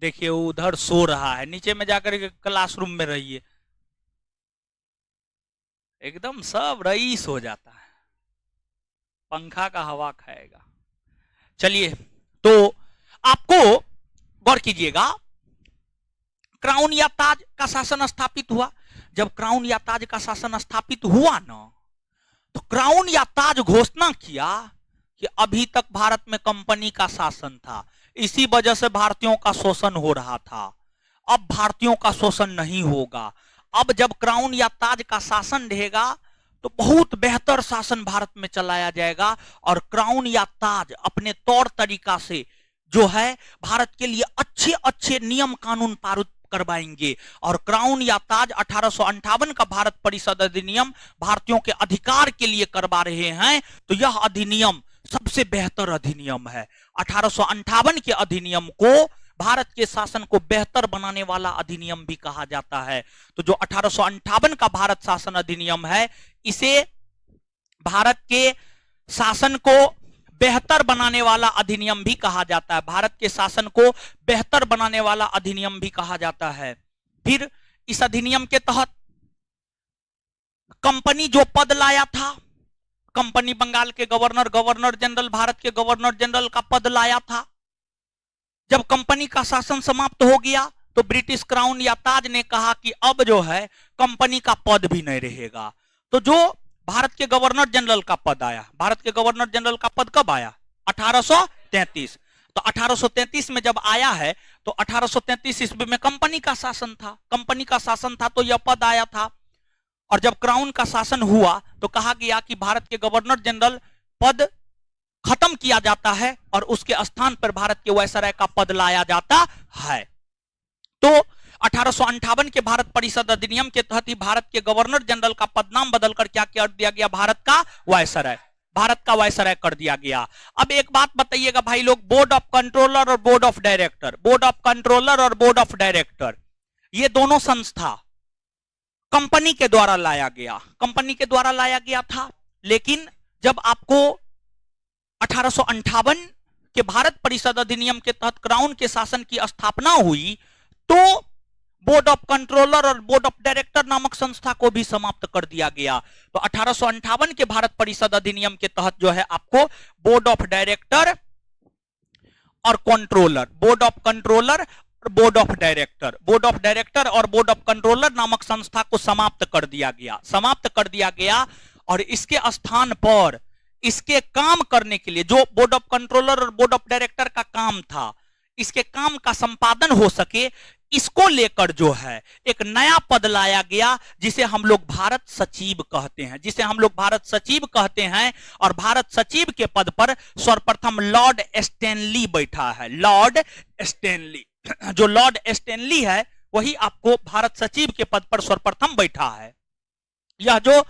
देखिए वो उधर सो रहा है, नीचे में जाकर के क्लासरूम में रहिए, एकदम सब रईस हो जाता है, पंखा का हवा खाएगा। चलिए तो आपको गौर कीजिएगा, क्राउन या ताज का शासन स्थापित हुआ। जब क्राउन या ताज का शासन स्थापित हुआ ना, तो क्राउन या ताज घोषणा किया कि अभी तक भारत में कंपनी का शासन था, इसी वजह से भारतीयों का शोषण हो रहा था, अब भारतीयों का शोषण नहीं होगा। अब जब क्राउन या ताज का शासन रहेगा तो बहुत बेहतर शासन भारत में चलाया जाएगा, और क्राउन या ताज अपने तौर तरीका से जो है भारत के लिए अच्छे अच्छे नियम कानून पारित करवाएंगे। और क्राउन या ताज 1858 का भारत परिषद अधिनियम भारतीयों के अधिकार के लिए करवा रहे हैं, तो यह अधिनियम सबसे बेहतर अधिनियम है। 1858 के अधिनियम को भारत के शासन को बेहतर बनाने वाला अधिनियम भी कहा जाता है। तो जो 1858 का भारत शासन अधिनियम है, इसे भारत के शासन को बेहतर बनाने वाला अधिनियम भी कहा जाता है, भारत के शासन को बेहतर बनाने वाला अधिनियम भी कहा जाता है। फिर इस अधिनियम के तहत कंपनी जो पद लाया था, कंपनी बंगाल के गवर्नर, गवर्नर जनरल, भारत के गवर्नर जनरल का पद लाया था। जब कंपनी का शासन समाप्त हो गया तो ब्रिटिश क्राउन या ताज ने कहा कि अब जो है कंपनी का पद भी नहीं रहेगा। तो जो भारत के गवर्नर जनरल का पद आया, भारत के गवर्नर जनरल का पद कब आया? 1833। तो 1833 में जब आया है तो 1833 ईस्वी में कंपनी का शासन था, कंपनी का शासन था तो यह पद आया था। और जब क्राउन का शासन हुआ तो कहा गया कि भारत के गवर्नर जनरल पद खत्म किया जाता है और उसके स्थान पर भारत के वायसराय का पद लाया जाता है। तो 1858 के भारत परिषद अधिनियम के तहत ही भारत के गवर्नर जनरल का पद नाम बदलकर क्या कर दिया गया? भारत का वायसराय, भारत का वायसराय कर दिया गया। अब एक बात बताइएगा भाई लोग, बोर्ड ऑफ कंट्रोलर और board of director, board of controller और बोर्ड ऑफ डायरेक्टर, ये दोनों संस्था कंपनी के द्वारा लाया गया, कंपनी के द्वारा लाया गया था। लेकिन जब आपको 1858 के भारत परिषद अधिनियम के तहत क्राउन के शासन की स्थापना हुई तो बोर्ड ऑफ कंट्रोलर और बोर्ड ऑफ डायरेक्टर नामक संस्था को भी समाप्त कर दिया गया। तो 1858 के भारत परिषद अधिनियम के तहत जो है आपको बोर्ड ऑफ डायरेक्टर और controller, board of controller, board of director, board of director और बोर्ड ऑफ कंट्रोलर नामक संस्था को समाप्त कर दिया गया, समाप्त कर दिया गया। और इसके स्थान पर इसके काम करने के लिए जो बोर्ड ऑफ कंट्रोलर और बोर्ड ऑफ डायरेक्टर का काम था, इसके काम का संपादन हो सके, इसको लेकर जो है एक नया पद लाया गया जिसे हम लोग भारत सचिव कहते हैं, जिसे हम लोग भारत सचिव कहते हैं। और भारत सचिव के पद पर सर्वप्रथम लॉर्ड स्टैनली बैठा है, लॉर्ड स्टैनली। जो लॉर्ड स्टैनली है वही आपको भारत सचिव के पद पर सर्वप्रथम बैठा है। यह जो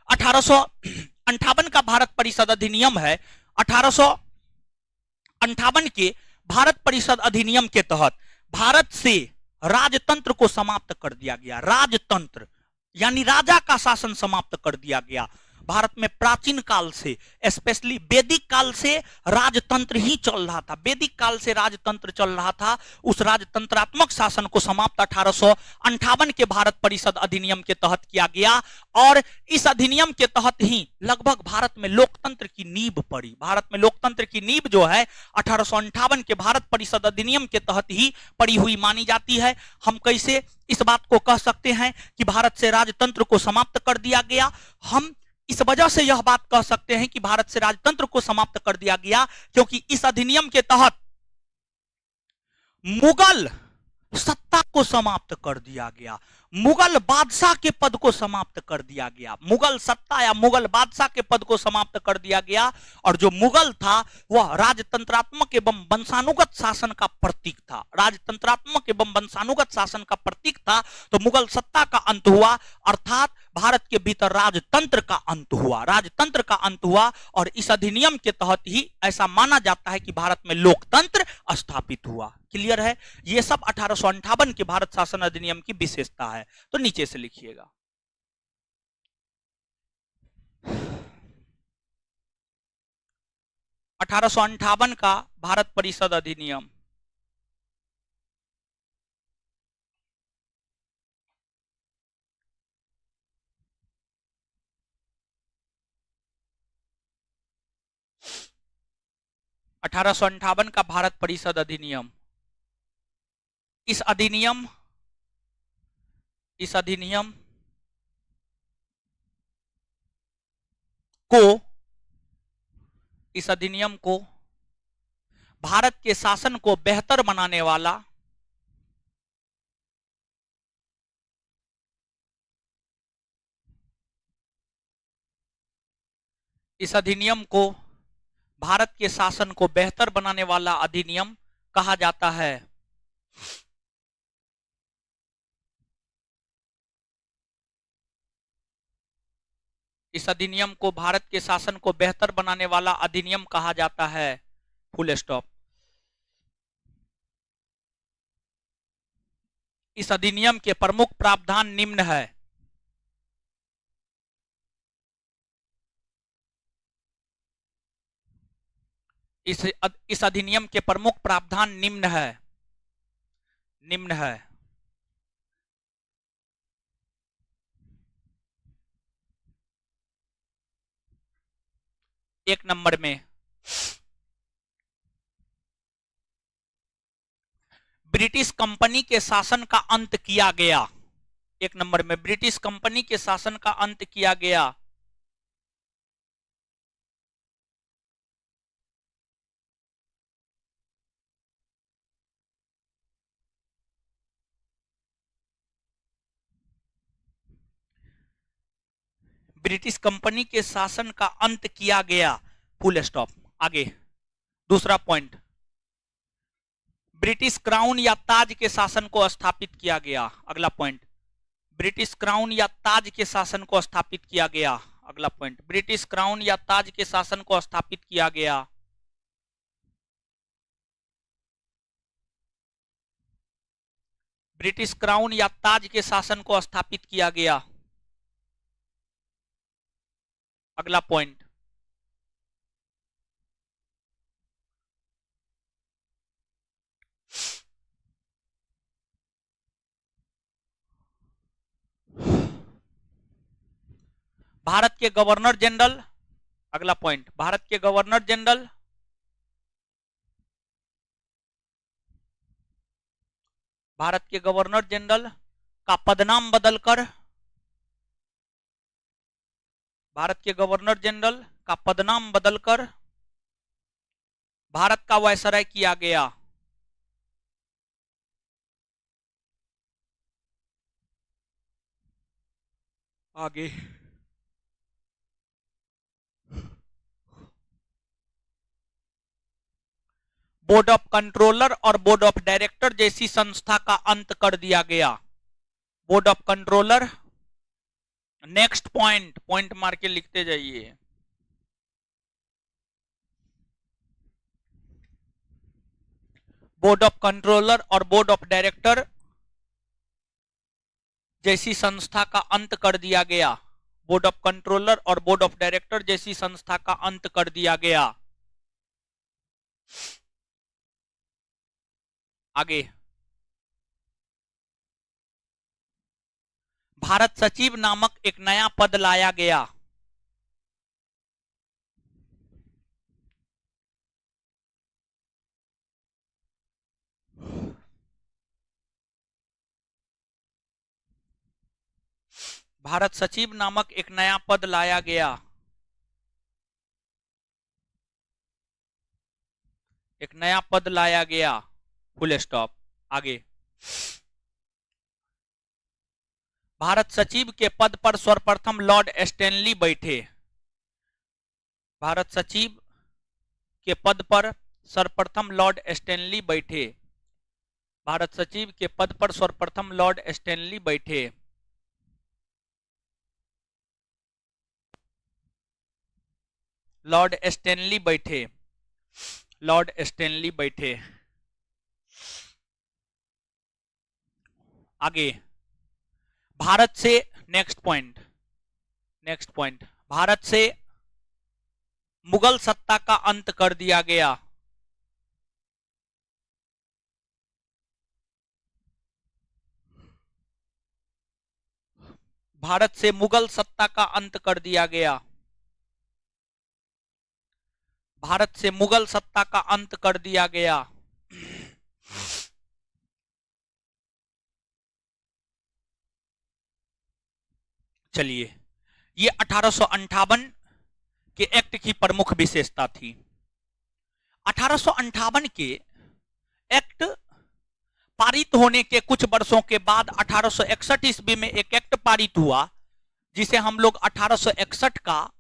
1858 का भारत परिषद अधिनियम है, 1858 के भारत परिषद अधिनियम के तहत भारत से राजतंत्र को समाप्त कर दिया गया, राजतंत्र यानी राजा का शासन समाप्त कर दिया गया। भारत में प्राचीन काल से, स्पेशली वैदिक काल से राजतंत्र ही चल रहा था, वैदिक काल से राजतंत्र चल रहा था। उस राजतंत्रात्मक शासन को समाप्त 1858 के भारत परिषद अधिनियम के तहत किया गया। और इस अधिनियम के तहत ही लगभग भारत में लोकतंत्र की नींव पड़ी। भारत में लोकतंत्र की नींव जो है 1858 के भारत परिषद अधिनियम के तहत ही पड़ी हुई मानी जाती है। हम कैसे इस बात को कह सकते हैं कि भारत से राजतंत्र को समाप्त कर दिया गया? हम इस वजह से यह बात कह सकते हैं कि भारत से राजतंत्र को समाप्त कर दिया गया क्योंकि इस अधिनियम के तहत मुगल सत्ता को समाप्त कर दिया गया, मुगल बादशाह के पद को समाप्त कर दिया गया, मुगल सत्ता या मुगल बादशाह के पद को समाप्त कर दिया गया। और जो मुगल था वह राजतंत्रात्मक एवं वंशानुगत शासन का प्रतीक था, राजतंत्रात्मक एवं वंशानुगत शासन का प्रतीक था। तो मुगल सत्ता का अंत हुआ, अर्थात भारत के भीतर राजतंत्र का अंत हुआ, राजतंत्र का अंत हुआ। और इस अधिनियम के तहत ही ऐसा माना जाता है कि भारत में लोकतंत्र स्थापित हुआ। क्लियर है? ये सब 1858 के भारत शासन अधिनियम की विशेषता है। तो नीचे से लिखिएगा। अठारह का भारत परिषद अधिनियम 1858 का भारत परिषद अधिनियम। इस अधिनियम को इस अधिनियम को भारत के शासन को बेहतर बनाने वाला इस अधिनियम को भारत के शासन को बेहतर बनाने वाला अधिनियम कहा जाता है। इस अधिनियम को भारत के शासन को बेहतर बनाने वाला अधिनियम कहा जाता है। Full stop. इस अधिनियम के प्रमुख प्रावधान निम्न है। इस अधिनियम के प्रमुख प्रावधान निम्न है। एक नंबर में ब्रिटिश कंपनी के शासन का अंत किया गया। एक नंबर में ब्रिटिश कंपनी के शासन का अंत किया गया। ब्रिटिश कंपनी के शासन का अंत किया गया। Full stop. आगे दूसरा पॉइंट, ब्रिटिश क्राउन या ताज के शासन को स्थापित किया गया। अगला पॉइंट, ब्रिटिश क्राउन या ताज के शासन को स्थापित किया गया। अगला पॉइंट, ब्रिटिश क्राउन या ताज के शासन को स्थापित किया गया। ब्रिटिश क्राउन या ताज के शासन को स्थापित किया गया। अगला पॉइंट, भारत के गवर्नर जनरल। अगला पॉइंट, भारत के गवर्नर जनरल का पदनाम बदलकर भारत का वायसराय किया गया। आगे बोर्ड ऑफ कंट्रोलर और बोर्ड ऑफ डायरेक्टर जैसी संस्था का अंत कर दिया गया। Board of controller, next point मार के लिखते जाइए। बोर्ड ऑफ कंट्रोलर और बोर्ड ऑफ डायरेक्टर जैसी संस्था का अंत कर दिया गया। बोर्ड ऑफ कंट्रोलर और बोर्ड ऑफ डायरेक्टर जैसी संस्था का अंत कर दिया गया। आगे भारत सचिव नामक एक नया पद लाया गया। भारत सचिव नामक एक नया पद लाया गया। एक नया पद लाया गया। Full stop. आगे भारत सचिव के पद पर सर्वप्रथम लॉर्ड स्टैनली बैठे। भारत सचिव के पद पर सर्वप्रथम लॉर्ड स्टैनली बैठे। भारत सचिव के पद पर सर्वप्रथम लॉर्ड स्टैनली बैठे। लॉर्ड स्टैनली बैठे। लॉर्ड स्टैनली बैठे। आगे भारत से नेक्स्ट पॉइंट भारत से मुगल सत्ता का अंत कर दिया गया। भारत से मुगल सत्ता का अंत कर दिया गया। भारत से मुगल सत्ता का अंत कर दिया गया। चलिए, ये 1858 के एक्ट की प्रमुख विशेषता थी। 1858 के एक्ट पारित होने के कुछ वर्षों के बाद 1861 ईस्वी में एक एक्ट पारित हुआ जिसे हम लोग 1861 का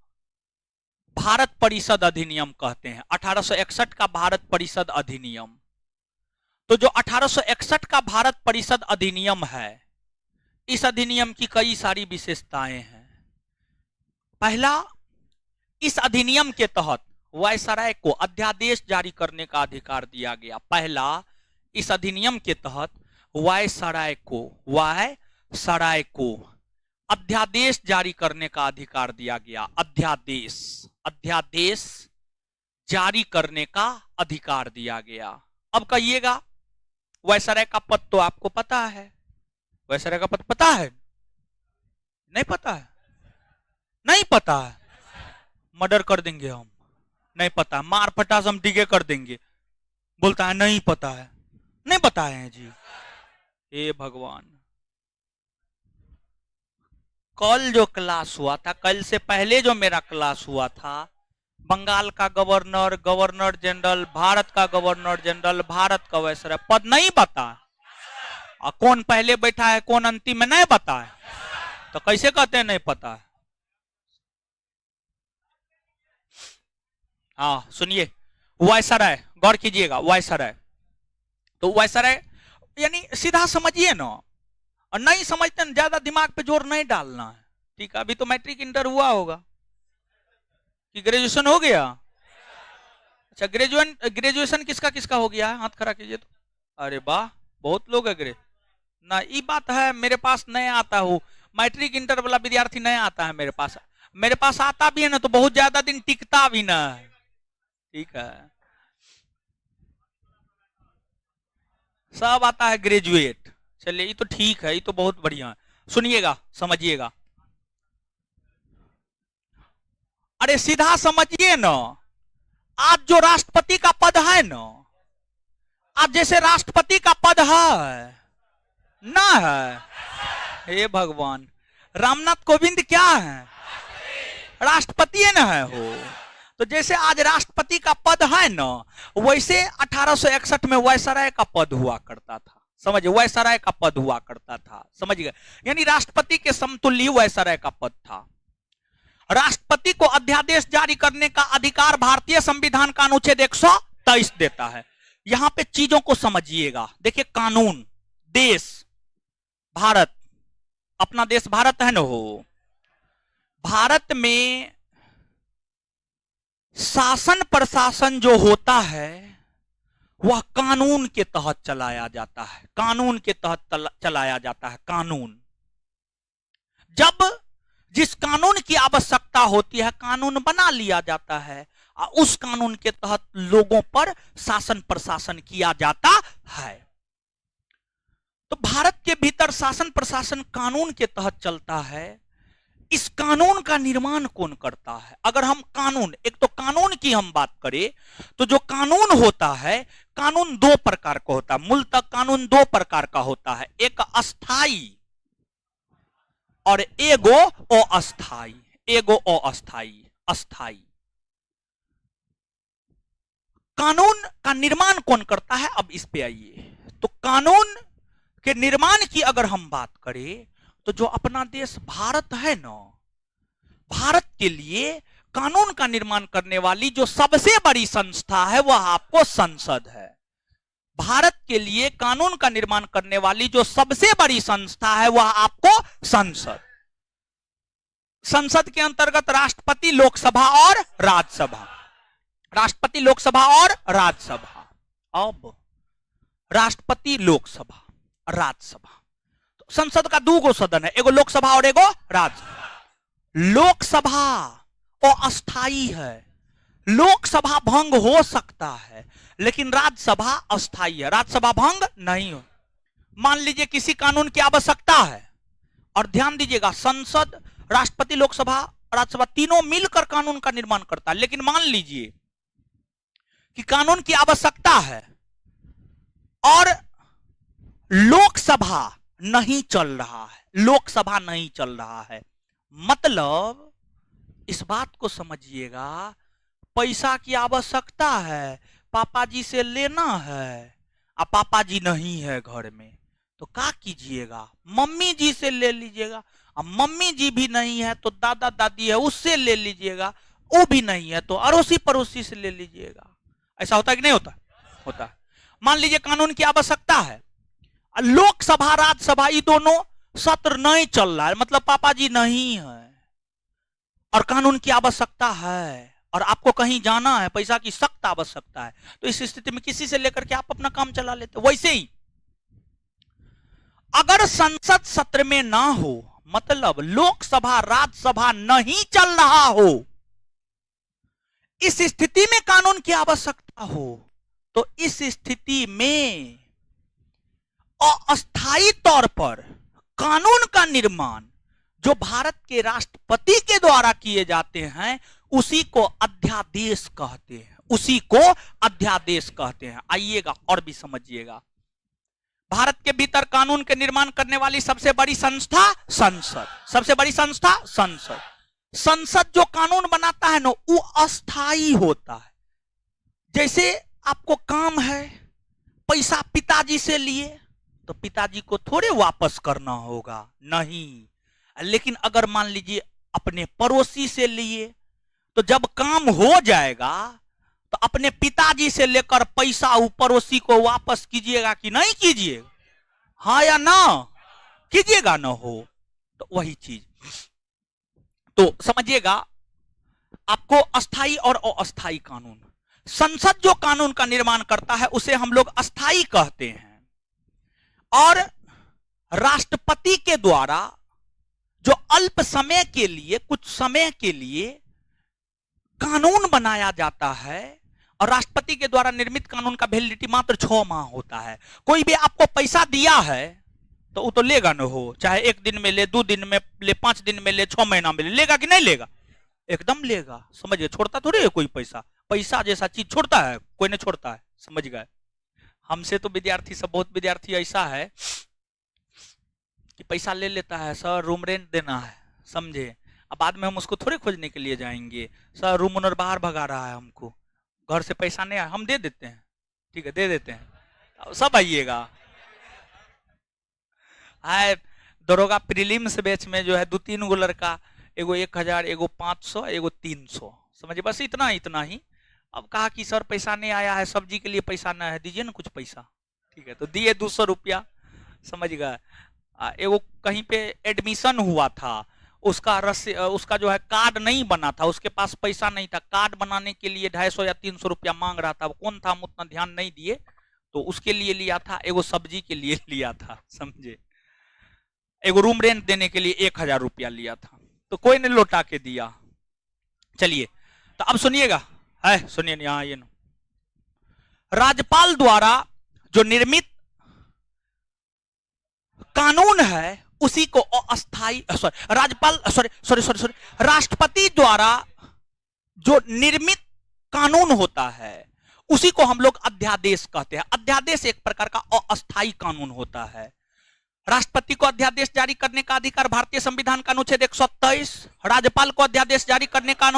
भारत परिषद अधिनियम कहते हैं। 1861 का भारत परिषद अधिनियम। तो जो 1861 का भारत परिषद अधिनियम है, इस अधिनियम की कई सारी विशेषताएं हैं। पहला, इस अधिनियम के तहत वायसराय को अध्यादेश जारी करने का अधिकार दिया गया। पहला, इस अधिनियम के तहत वायसराय को अध्यादेश जारी करने का अधिकार दिया गया। अध्यादेश जारी करने का अधिकार दिया गया। अब कहिएगा, वायसराय का पद तो आपको पता है। वायसराय का पद पता है? नहीं पता है? नहीं पता है? मर्डर कर देंगे हम। नहीं पता, मार पटास हम डिगे कर देंगे। बोलता है नहीं पता है। नहीं पता है जी। हे भगवान, कल जो क्लास हुआ था, कल से पहले जो मेरा क्लास हुआ था, बंगाल का गवर्नर, गवर्नर जनरल, भारत का गवर्नर जनरल, भारत का वायसराय, पद नहीं बता। और कौन पहले बैठा है कौन अंतिम में नहीं पता है, तो कैसे कहते हैं नहीं पता है? हाँ सुनिए, वायसराय, गौर कीजिएगा, वायसराय। तो वायसराय यानी सीधा समझिए ना, और नहीं समझते ना, ज्यादा दिमाग पे जोर नहीं डालना है। ठीक है, अभी तो मैट्रिक इंटर हुआ होगा कि ग्रेजुएशन हो गया? अच्छा, ग्रेजुएशन किसका किसका हो गया है? हाथ खड़ा कीजिए तो। अरे वाह, बहुत लोग है ना। ये बात है, मेरे पास नहीं आता हूँ, मैट्रिक इंटर वाला विद्यार्थी नहीं आता है मेरे पास आता भी है ना तो बहुत ज्यादा दिन टिकता भी ना है। ठीक है, सब आता है ग्रेजुएट। चलिए, ये तो ठीक है, ये तो बहुत बढ़िया है। सुनिएगा, समझिएगा। अरे सीधा समझिए ना, आज जो राष्ट्रपति का पद है ना, आज जैसे राष्ट्रपति का पद है ना, है? हे भगवान, रामनाथ कोविंद क्या है? राष्ट्रपति है ना, है हो। तो जैसे आज राष्ट्रपति का पद है ना, वैसे 1861 में वायसराय का पद हुआ करता था। समझिए, वायसराय का पद हुआ करता था, समझ गए? यानी राष्ट्रपति के समतुल्य वायसराय का पद था। राष्ट्रपति को अध्यादेश जारी करने का अधिकार भारतीय संविधान का अनुच्छेद 123 देता है। यहां पे चीजों को समझिएगा। देखिए, कानून, देश भारत, अपना देश भारत है ना हो। भारत में शासन प्रशासन जो होता है वह कानून के तहत चलाया जाता है। कानून के तहत चलाया जाता है। कानून, जब जिस कानून की आवश्यकता होती है कानून बना लिया जाता है और उस कानून के तहत लोगों पर शासन प्रशासन किया जाता है। तो भारत के भीतर शासन प्रशासन कानून के तहत चलता है। इस कानून का निर्माण कौन करता है? अगर हम कानून, एक तो कानून की हम बात करें तो जो कानून होता है, कानून दो प्रकार का होता है। मूलतः कानून दो प्रकार का होता है, एक अस्थाई और एगो अस्थाई। एगो अस्थाई। अस्थाई कानून का निर्माण कौन करता है? अब इस पे आइए। तो कानून के निर्माण की अगर हम बात करें तो जो अपना देश भारत है ना, भारत के लिए कानून का निर्माण करने वाली जो सबसे बड़ी संस्था है वह आपको संसद है। भारत के लिए कानून का निर्माण करने वाली जो सबसे बड़ी संस्था है वह आपको संसद। संसद के अंतर्गत राष्ट्रपति, लोकसभा और राज्यसभा। राष्ट्रपति, लोकसभा और राज्यसभा। अब राष्ट्रपति, लोकसभा, राज्यसभा। तो संसद का दो गो सदन है, एगो लोकसभा और एगो राज्यसभा। लोकसभा अस्थाई है। लोकसभा भंग हो सकता है लेकिन राज्यसभा अस्थाई है। राज्यसभा भंग नहीं हो। मान लीजिए किसी कानून की आवश्यकता है, और ध्यान दीजिएगा, संसद, राष्ट्रपति, लोकसभा, राज्यसभा तीनों मिलकर कानून का निर्माण करता है। लेकिन मान लीजिए कि कानून की आवश्यकता है और लोकसभा नहीं चल रहा है, लोकसभा नहीं चल रहा है, मतलब इस बात को समझिएगा, पैसा की आवश्यकता है, पापा जी से लेना है, अब पापा जी नहीं है घर में, तो क्या कीजिएगा, मम्मी जी से ले लीजिएगा, अब मम्मी जी भी नहीं है तो दादा दादी है उससे ले लीजिएगा, वो भी नहीं है तो अड़ोसी पड़ोसी से ले लीजिएगा। ऐसा होता है कि नहीं होता? होता है। मान लीजिए कानून की आवश्यकता है, लोकसभा राज्यसभा ये दोनों सत्र नहीं चल रहा है, मतलब पापा जी नहीं है और कानून की आवश्यकता है और आपको कहीं जाना है, पैसा की सख्त आवश्यकता है, तो इस स्थिति में किसी से लेकर के आप अपना काम चला लेते। वैसे ही अगर संसद सत्र में ना हो, मतलब लोकसभा राज्यसभा नहीं चल रहा हो, इस स्थिति में कानून की आवश्यकता हो, तो इस स्थिति में अस्थायी तौर पर कानून का निर्माण जो भारत के राष्ट्रपति के द्वारा किए जाते हैं उसी को अध्यादेश कहते हैं, उसी को अध्यादेश कहते हैं। आइएगा और भी समझिएगा, भारत के भीतर कानून के निर्माण करने वाली सबसे बड़ी संस्था संसद, सबसे बड़ी संस्था संसद। संसद जो कानून बनाता है ना वो अस्थायी होता है। जैसे आपको काम है, पैसा पिताजी से लिए तो पिताजी को थोड़े वापस करना होगा, नहीं, लेकिन अगर मान लीजिए अपने पड़ोसी से लिए तो जब काम हो जाएगा तो अपने पिताजी से लेकर पैसा पड़ोसी को वापस कीजिएगा कि नहीं कीजिएगा? हाँ या ना कीजिएगा? ना हो तो वही चीज, तो समझिएगा आपको अस्थाई और अस्थाई कानून, संसद जो कानून का निर्माण करता है उसे हम लोग अस्थाई कहते हैं, और राष्ट्रपति के द्वारा जो अल्प समय के लिए, कुछ समय के लिए कानून बनाया जाता है, और राष्ट्रपति के द्वारा निर्मित कानून का वैलिडिटी मात्र 6 माह होता है। कोई भी आपको पैसा दिया है तो वो तो लेगा ना हो, चाहे 1 दिन में ले, 2 दिन में ले, 5 दिन में ले, 6 महीना में ले, लेगा कि नहीं लेगा? एकदम लेगा, समझिए, छोड़ता थोड़ी है कोई पैसा, पैसा जैसा चीज छोड़ता है कोई नहीं छोड़ता है, समझ गए? हमसे तो विद्यार्थी सब, बहुत विद्यार्थी ऐसा है कि पैसा ले लेता है, सर रूम रेंट देना है, समझे, अब बाद में हम उसको थोड़े खोजने के लिए जाएंगे, सर रूम ओनर बाहर भगा रहा है हमको, घर से पैसा नहीं आया, हम दे देते हैं, ठीक है दे देते हैं, सब आइएगा। है दरोगा प्रीलिम्स बैच में जो है 2-3 गो लड़का, एगो 1000, एगो 500, एगो 300, समझिए, बस इतना इतना ही। अब कहा कि सर पैसा नहीं आया है, सब्जी के लिए पैसा नहीं है, दीजिए ना कुछ पैसा, ठीक है, तो दिए 200 रुपया, समझ गए। एगो कहीं पे एडमिशन हुआ था, उसका जो है कार्ड नहीं बना था, उसके पास पैसा नहीं था, कार्ड बनाने के लिए 250 या 300 रुपया मांग रहा था, कौन था हम उतना ध्यान नहीं दिए, तो उसके लिए लिया था, एगो सब्जी के लिए लिया था, समझे, एगो रूम रेंट देने के लिए 1000 रुपया लिया था, तो कोई ने लौटा के दिया। चलिए, तो अब सुनिएगा, है सुनिए यहाँ ये राज्यपाल द्वारा जो निर्मित कानून है उसी को अस्थाई, राष्ट्रपति द्वारा जो निर्मित कानून होता है उसी को हम लोग अध्यादेश कहते हैं। अध्यादेश एक प्रकार का अस्थाई कानून होता है। राष्ट्रपति को अध्यादेश जारी करने का अधिकार भारतीय संविधान का अनुच्छेद 127, राज्यपाल को अध्यादेश जारी करने का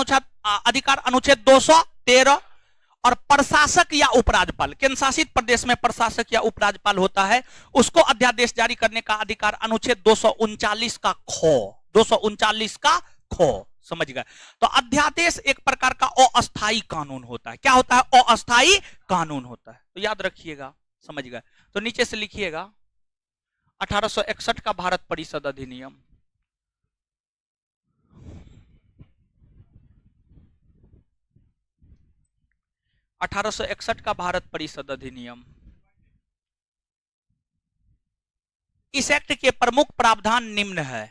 अधिकार अनुच्छेद 213, और प्रशासक या उपराज्यपाल, केंद्र शासित प्रदेश में प्रशासक या उपराज्यपाल होता है, उसको अध्यादेश जारी करने का अधिकार अनुच्छेद 239 का खो, 239 का खो, समझ गए? तो अध्यादेश एक प्रकार का अस्थाई कानून होता है। क्या होता है? अस्थाई कानून होता है, तो याद रखिएगा, समझ गए? तो नीचे से लिखिएगा 1861 का भारत परिषद अधिनियम, का भारत परिषद अधिनियम, इस एक्ट के प्रमुख प्रावधान निम्न है,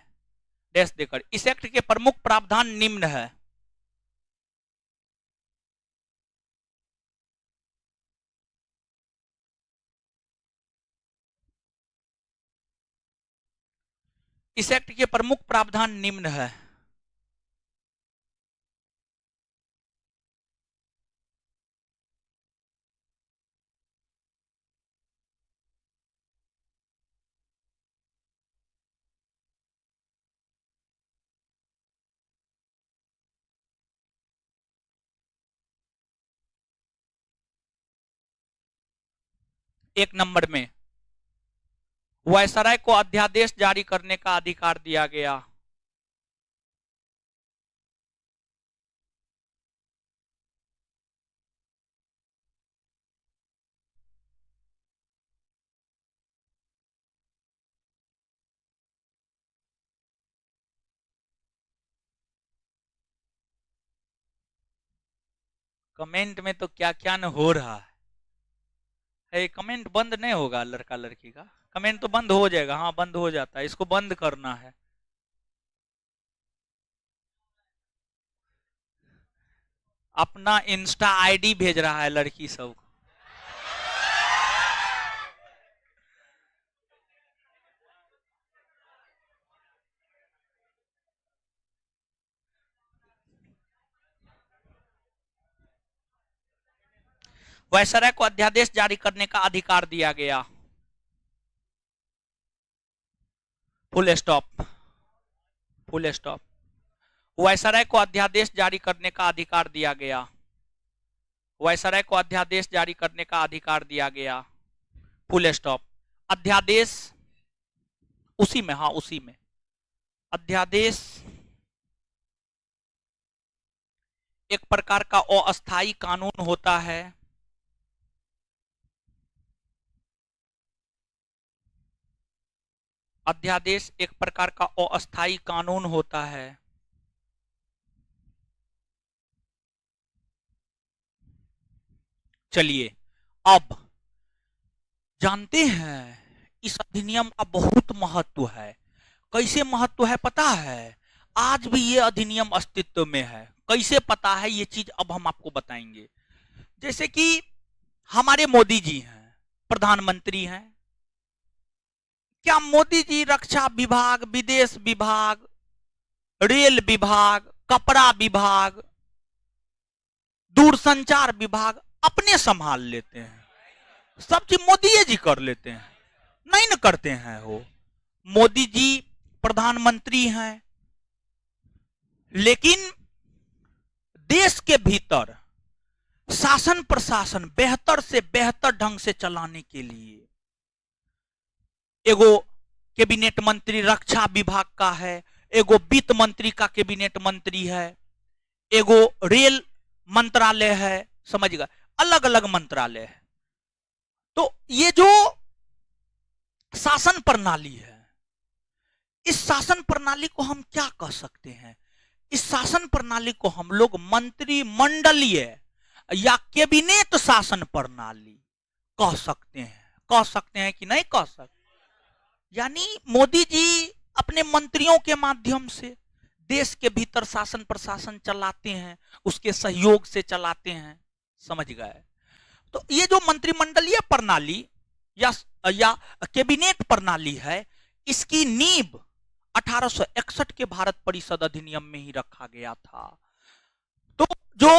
डैश देकर, इस एक्ट के प्रमुख प्रावधान निम्न है, इस एक्ट के प्रमुख प्रावधान निम्न है, एक नंबर में वायसराय को अध्यादेश जारी करने का अधिकार दिया गया। कमेंट में तो क्या क्या न हो रहा है। कमेंट बंद नहीं होगा लड़का लड़की का, कमेंट तो बंद हो जाएगा। हाँ बंद हो जाता है, इसको बंद करना है। अपना इंस्टा आईडी भेज रहा है लड़की सब। वायसराय को अध्यादेश जारी करने का अधिकार दिया गया। Full stop, full stop. Viceroy को अध्यादेश जारी करने का अधिकार दिया गया। वायसराय को अध्यादेश जारी करने का अधिकार दिया गया। Full stop. अध्यादेश उसी में, हाँ उसी में। अध्यादेश एक प्रकार का अस्थायी कानून होता है। अध्यादेश एक प्रकार का अस्थायी कानून होता है। चलिए अब जानते हैं इस अधिनियम का बहुत महत्व है। कैसे महत्व है पता है? आज भी ये अधिनियम अस्तित्व में है। कैसे पता है ये चीज अब हम आपको बताएंगे। जैसे कि हमारे मोदी जी हैं, प्रधानमंत्री हैं। क्या मोदी जी रक्षा विभाग, विदेश विभाग, रेल विभाग, कपड़ा विभाग, दूरसंचार विभाग अपने संभाल लेते हैं? सब चीज मोदी जी कर लेते हैं? नहीं न करते हैं। वो मोदी जी प्रधानमंत्री हैं, लेकिन देश के भीतर शासन प्रशासन बेहतर से बेहतर ढंग से चलाने के लिए एगो कैबिनेट मंत्री रक्षा विभाग का है, एगो वित्त मंत्री का कैबिनेट मंत्री है, एगो रेल मंत्रालय है, समझ गए? अलग अलग मंत्रालय है। तो ये जो शासन प्रणाली है, इस शासन प्रणाली को हम क्या कह सकते हैं? इस शासन प्रणाली को हम लोग मंत्रिमंडलीय या कैबिनेट शासन प्रणाली कह सकते हैं। कह सकते हैं कि नहीं कह सकते? यानी मोदी जी अपने मंत्रियों के माध्यम से देश के भीतर शासन प्रशासन चलाते हैं, उसके सहयोग से चलाते हैं, समझ गए? तो ये जो मंत्रिमंडलीय प्रणाली या कैबिनेट प्रणाली है, इसकी नींव 1861 के भारत परिषद अधिनियम में ही रखा गया था। तो जो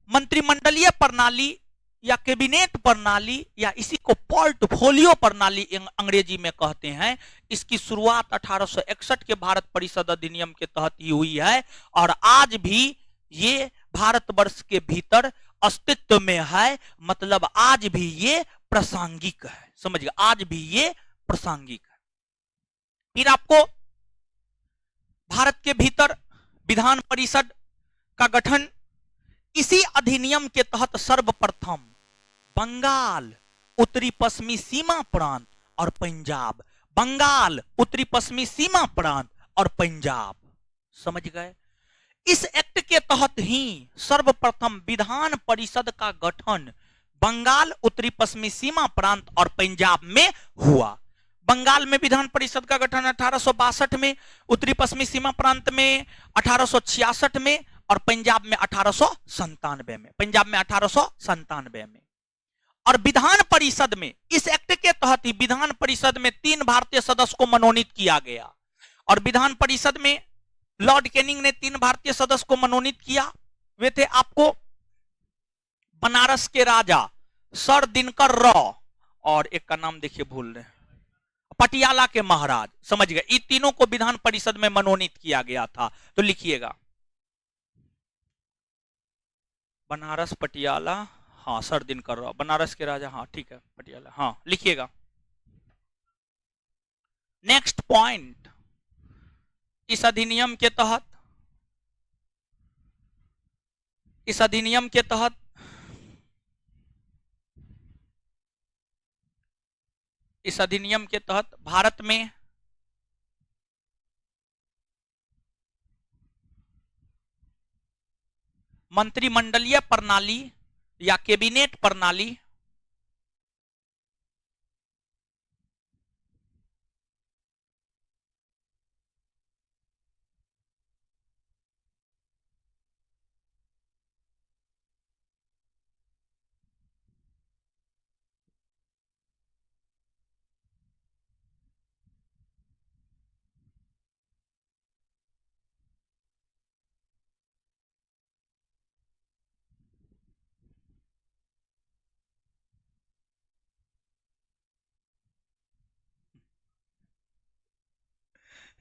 मंत्रिमंडलीय प्रणाली या कैबिनेट प्रणाली या इसी को पोर्टफोलियो प्रणाली अंग्रेजी में कहते हैं, इसकी शुरुआत 1861 के भारत परिषद अधिनियम के तहत ही हुई है और आज भी ये भारतवर्ष के भीतर अस्तित्व में है। मतलब आज भी ये प्रासंगिक है, समझिए, आज भी ये प्रासंगिक है। फिर आपको भारत के भीतर विधान परिषद का गठन इसी अधिनियम के तहत सर्वप्रथम बंगाल, उत्तरी पश्चिमी सीमा प्रांत और पंजाब, बंगाल, उत्तरी पश्चिमी सीमा प्रांत और पंजाब, समझ गए? इस एक्ट के तहत ही सर्वप्रथम विधान परिषद का गठन बंगाल, उत्तरी पश्चिमी सीमा प्रांत और पंजाब में हुआ। बंगाल में विधान परिषद का गठन 1862 में, उत्तरी पश्चिमी सीमा प्रांत में 1866 में और पंजाब में 1897 में। पंजाब में 1897 में। और विधान परिषद में इस एक्ट के तहत ही विधान परिषद में 3 भारतीय सदस्य को मनोनीत किया गया। और विधान परिषद में लॉर्ड कैनिंग ने 3 भारतीय सदस्य को मनोनीत किया। वे थे आपको बनारस के राजा सर दिनकर रॉय, और एक का नाम देखिए भूल रहे हैं, पटियाला के महाराज, समझ गए? इन तीनों को विधान परिषद में मनोनीत किया गया था। तो लिखिएगा बनारस, पटियाला, हाँ सर दिनकर, बनारस के राजा, हाँ ठीक है, पटियाला, हाँ लिखिएगा। नेक्स्ट पॉइंट, इस अधिनियम के तहत, इस अधिनियम के तहत इस अधिनियम के तहत भारत में मंत्रिमंडलीय प्रणाली या कैबिनेट प्रणाली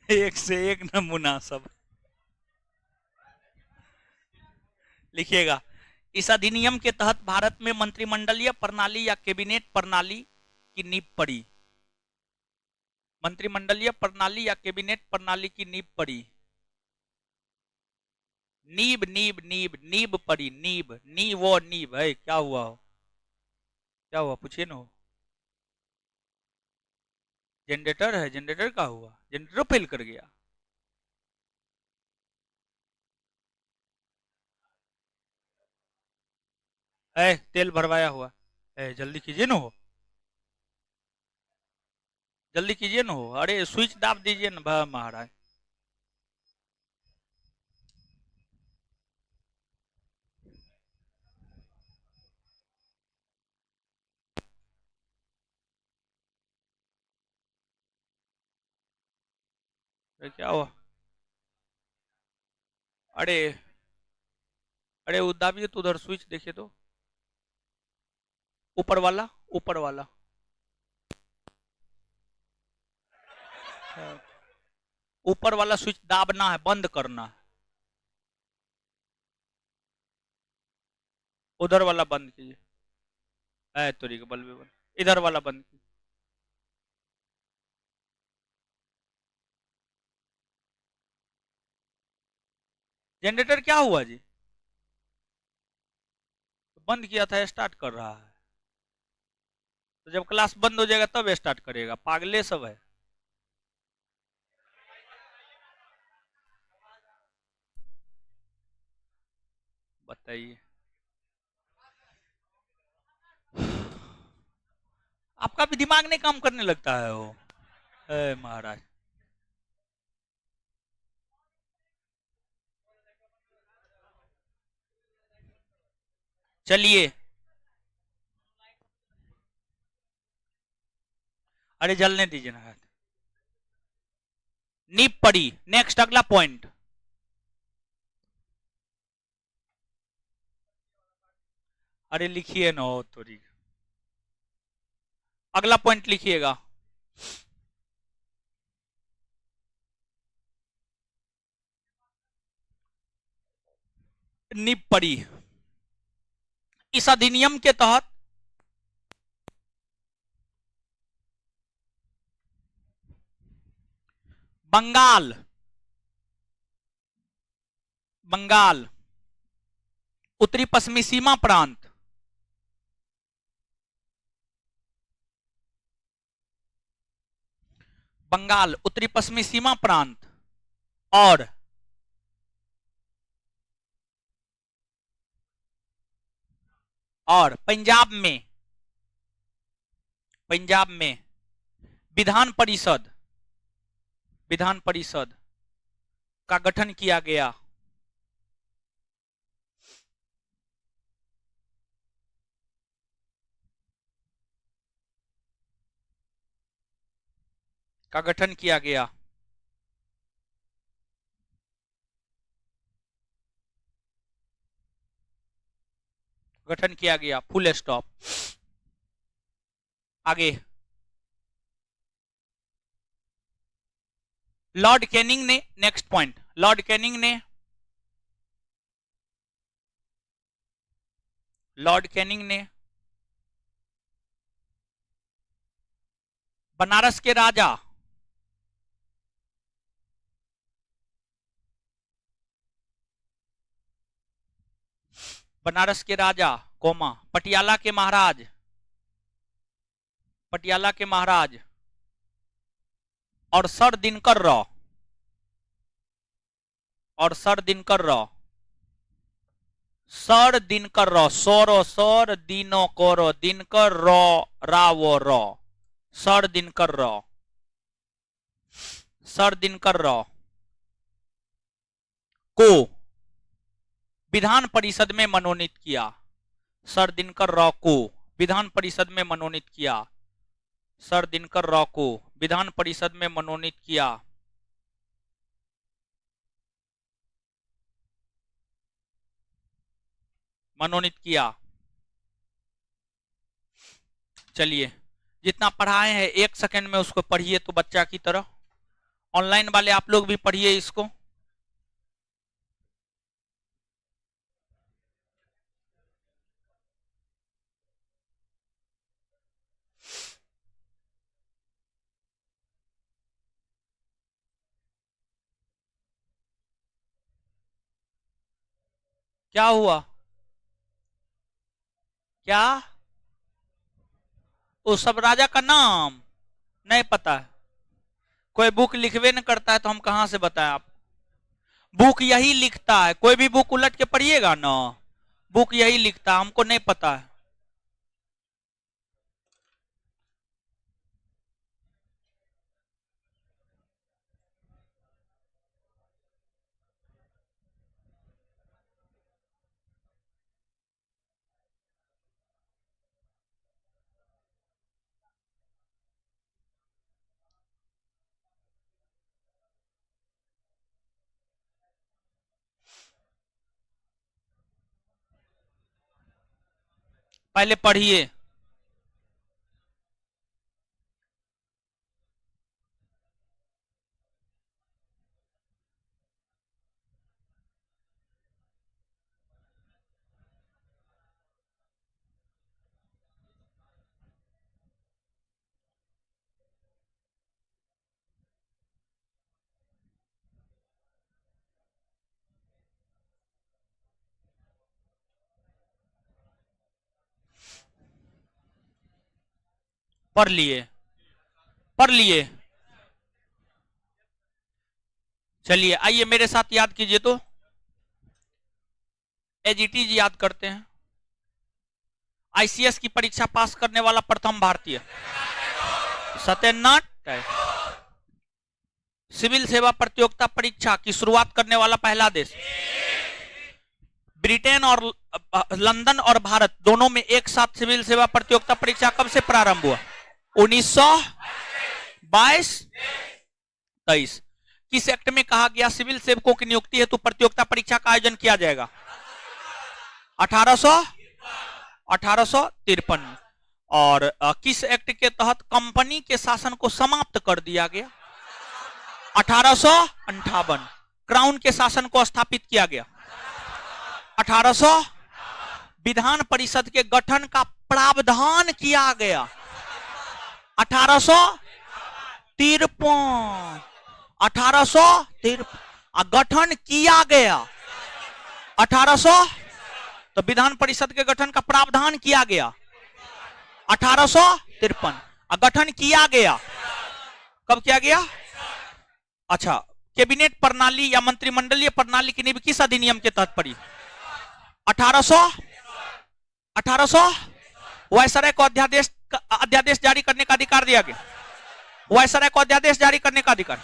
एक से एक नमूना सब लिखिएगा। इस अधिनियम के तहत भारत में मंत्रिमंडलीय प्रणाली या कैबिनेट प्रणाली की नींव पड़ी। मंत्रिमंडलीय प्रणाली या कैबिनेट प्रणाली की नींव पड़ी। नींव नींव नींव नींव पड़ी, नींव, नींव वो नींव है, क्या हुआ हो, क्या हुआ पूछिए ना। जनरेटर है, जनरेटर का हुआ, जनरेटर फेल कर गया। है तेल भरवाया हुआ है, जल्दी कीजिए ना हो, जल्दी कीजिए ना हो, अरे स्विच दाब दीजिए ना महाराज। अरे क्या हुआ, अरे अरे वो दाबिए तो उधर स्विच देखिए तो, ऊपर वाला, ऊपर वाला, ऊपर वाला स्विच दाबना है, बंद करना है, उधर वाला बंद कीजिए, है तोरी के बल्ब बंद, इधर वाला बंद कीजिए। जनरेटर क्या हुआ जी, बंद किया था, स्टार्ट कर रहा है, तो जब क्लास बंद हो जाएगा तब स्टार्ट करेगा, पागले सब है। बताइए, आपका भी दिमाग नहीं काम करने लगता है वो, है महाराज। चलिए, अरे जलने दीजिए ना, नींव पड़ी। नेक्स्ट अगला पॉइंट, अरे लिखिए ना हो थोड़ी, अगला पॉइंट लिखिएगा। नींव पड़ी, इस अधिनियम के तहत बंगाल, बंगाल उत्तरी पश्चिमी सीमा प्रांत, बंगाल उत्तरी पश्चिमी सीमा प्रांत और पंजाब में, पंजाब में विधान परिषद, विधान परिषद का गठन किया गया। का गठन किया गया। गठन किया गया, फुल स्टॉप। आगे, लॉर्ड कैनिंग ने, नेक्स्ट पॉइंट, लॉर्ड कैनिंग ने, लॉर्ड कैनिंग ने बनारस के राजा कोमा पटियाला के महाराज और सर दिनकर राव सोरो सर दीनो कोरो दिनकर रावो रो सर दिनकर राव को विधान परिषद में मनोनीत किया। सर दिनकर राव को विधान परिषद में मनोनीत किया। सर दिनकर राव को विधान परिषद में मनोनीत किया। चलिए, जितना पढ़ाए हैं 1 सेकंड में उसको पढ़िए तो बच्चा की तरह। ऑनलाइन वाले आप लोग भी पढ़िए इसको। क्या हुआ? क्या? वो सब राजा का नाम नहीं पता है? कोई बुक लिखवे न करता है तो हम कहां से बताएं? आप बुक यही लिखता है, कोई भी बुक उलट के पढ़िएगा ना, बुक यही लिखता है, हमको नहीं पता है। पहले पढ़िए। पढ़ लिए। चलिए आइए मेरे साथ याद कीजिए तो। एजीटी याद करते हैं। आईसीएस की परीक्षा पास करने वाला प्रथम भारतीय सत्यनारायण टैगोर। सिविल सेवा प्रतियोगिता परीक्षा की शुरुआत करने वाला पहला देश। ब्रिटेन और लंदन और भारत दोनों में एक साथ सिविल सेवा प्रतियोगिता परीक्षा कब से प्रारंभ हुआ? 1922 23। किस एक्ट में कहा गया सिविल सेवकों की नियुक्ति हेतु प्रतियोगिता परीक्षा का आयोजन किया जाएगा? 1853। और किस एक्ट के तहत कंपनी के शासन को समाप्त कर दिया गया? 1858। क्राउन के शासन को स्थापित किया गया 1800। विधान परिषद के गठन का प्रावधान किया गया 1853। 1853 गठन किया गया 1800। तो विधान परिषद के गठन का प्रावधान किया गया 1853। गठन किया गया कब किया गया? अच्छा, कैबिनेट प्रणाली या मंत्रिमंडलीय प्रणाली की नींव किस अधिनियम के तहत पड़ी? 1800। वायसराय को अध्यादेश जारी करने का अधिकार दिया गया। वायसराय को अध्यादेश जारी करने का अधिकार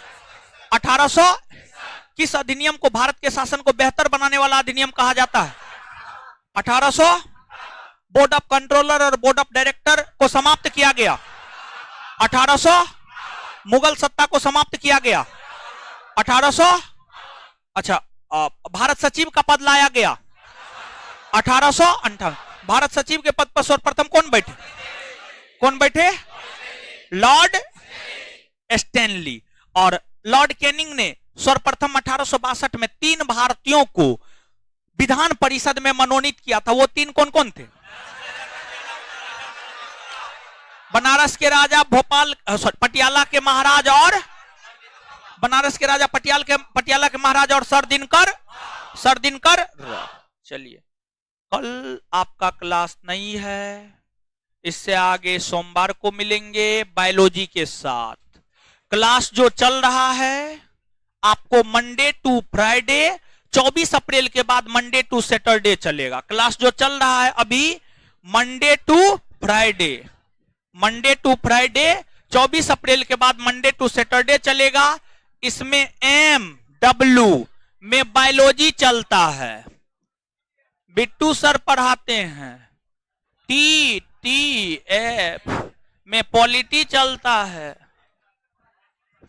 1800। किस अधिनियम को भारत के शासन को बेहतर बनाने वाला अधिनियम कहा जाता है? 1800। बोर्ड ऑफ कंट्रोलर और बोर्ड ऑफ डायरेक्टर को समाप्त किया गया 1800। मुगल सत्ता को समाप्त किया गया 1800। अच्छा, भारत सचिव का पद लाया गया 1858। भारत सचिव के पद पर सर्वप्रथम कौन बैठे? Lord Stanley. और लॉर्ड कैनिंग ने सर्वप्रथम 1862 में 3 भारतीयों को विधान परिषद में मनोनीत किया था। वो 3 कौन कौन थे? बनारस के राजा भोपाल पटियाला के महाराज और बनारस के राजा पटियाला के महाराज और सर दिनकर। चलिए, कल आपका क्लास नहीं है, इससे आगे सोमवार को मिलेंगे बायोलॉजी के साथ। क्लास जो चल रहा है आपको मंडे टू फ्राइडे, 24 अप्रैल के बाद मंडे टू सैटरडे चलेगा। क्लास जो चल रहा है अभी मंडे टू फ्राइडे 24 अप्रैल के बाद मंडे टू सैटरडे चलेगा। इसमें MW में बायोलॉजी चलता है, बिट्टू सर पढ़ाते हैं। TF में पॉलिटी चलता है,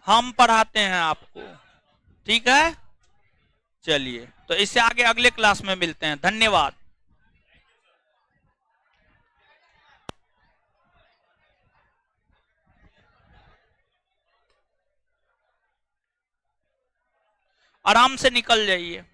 हम पढ़ाते हैं आपको, ठीक है। चलिए, तो इससे आगे अगले क्लास में मिलते हैं। धन्यवाद। आराम से निकल जाइए।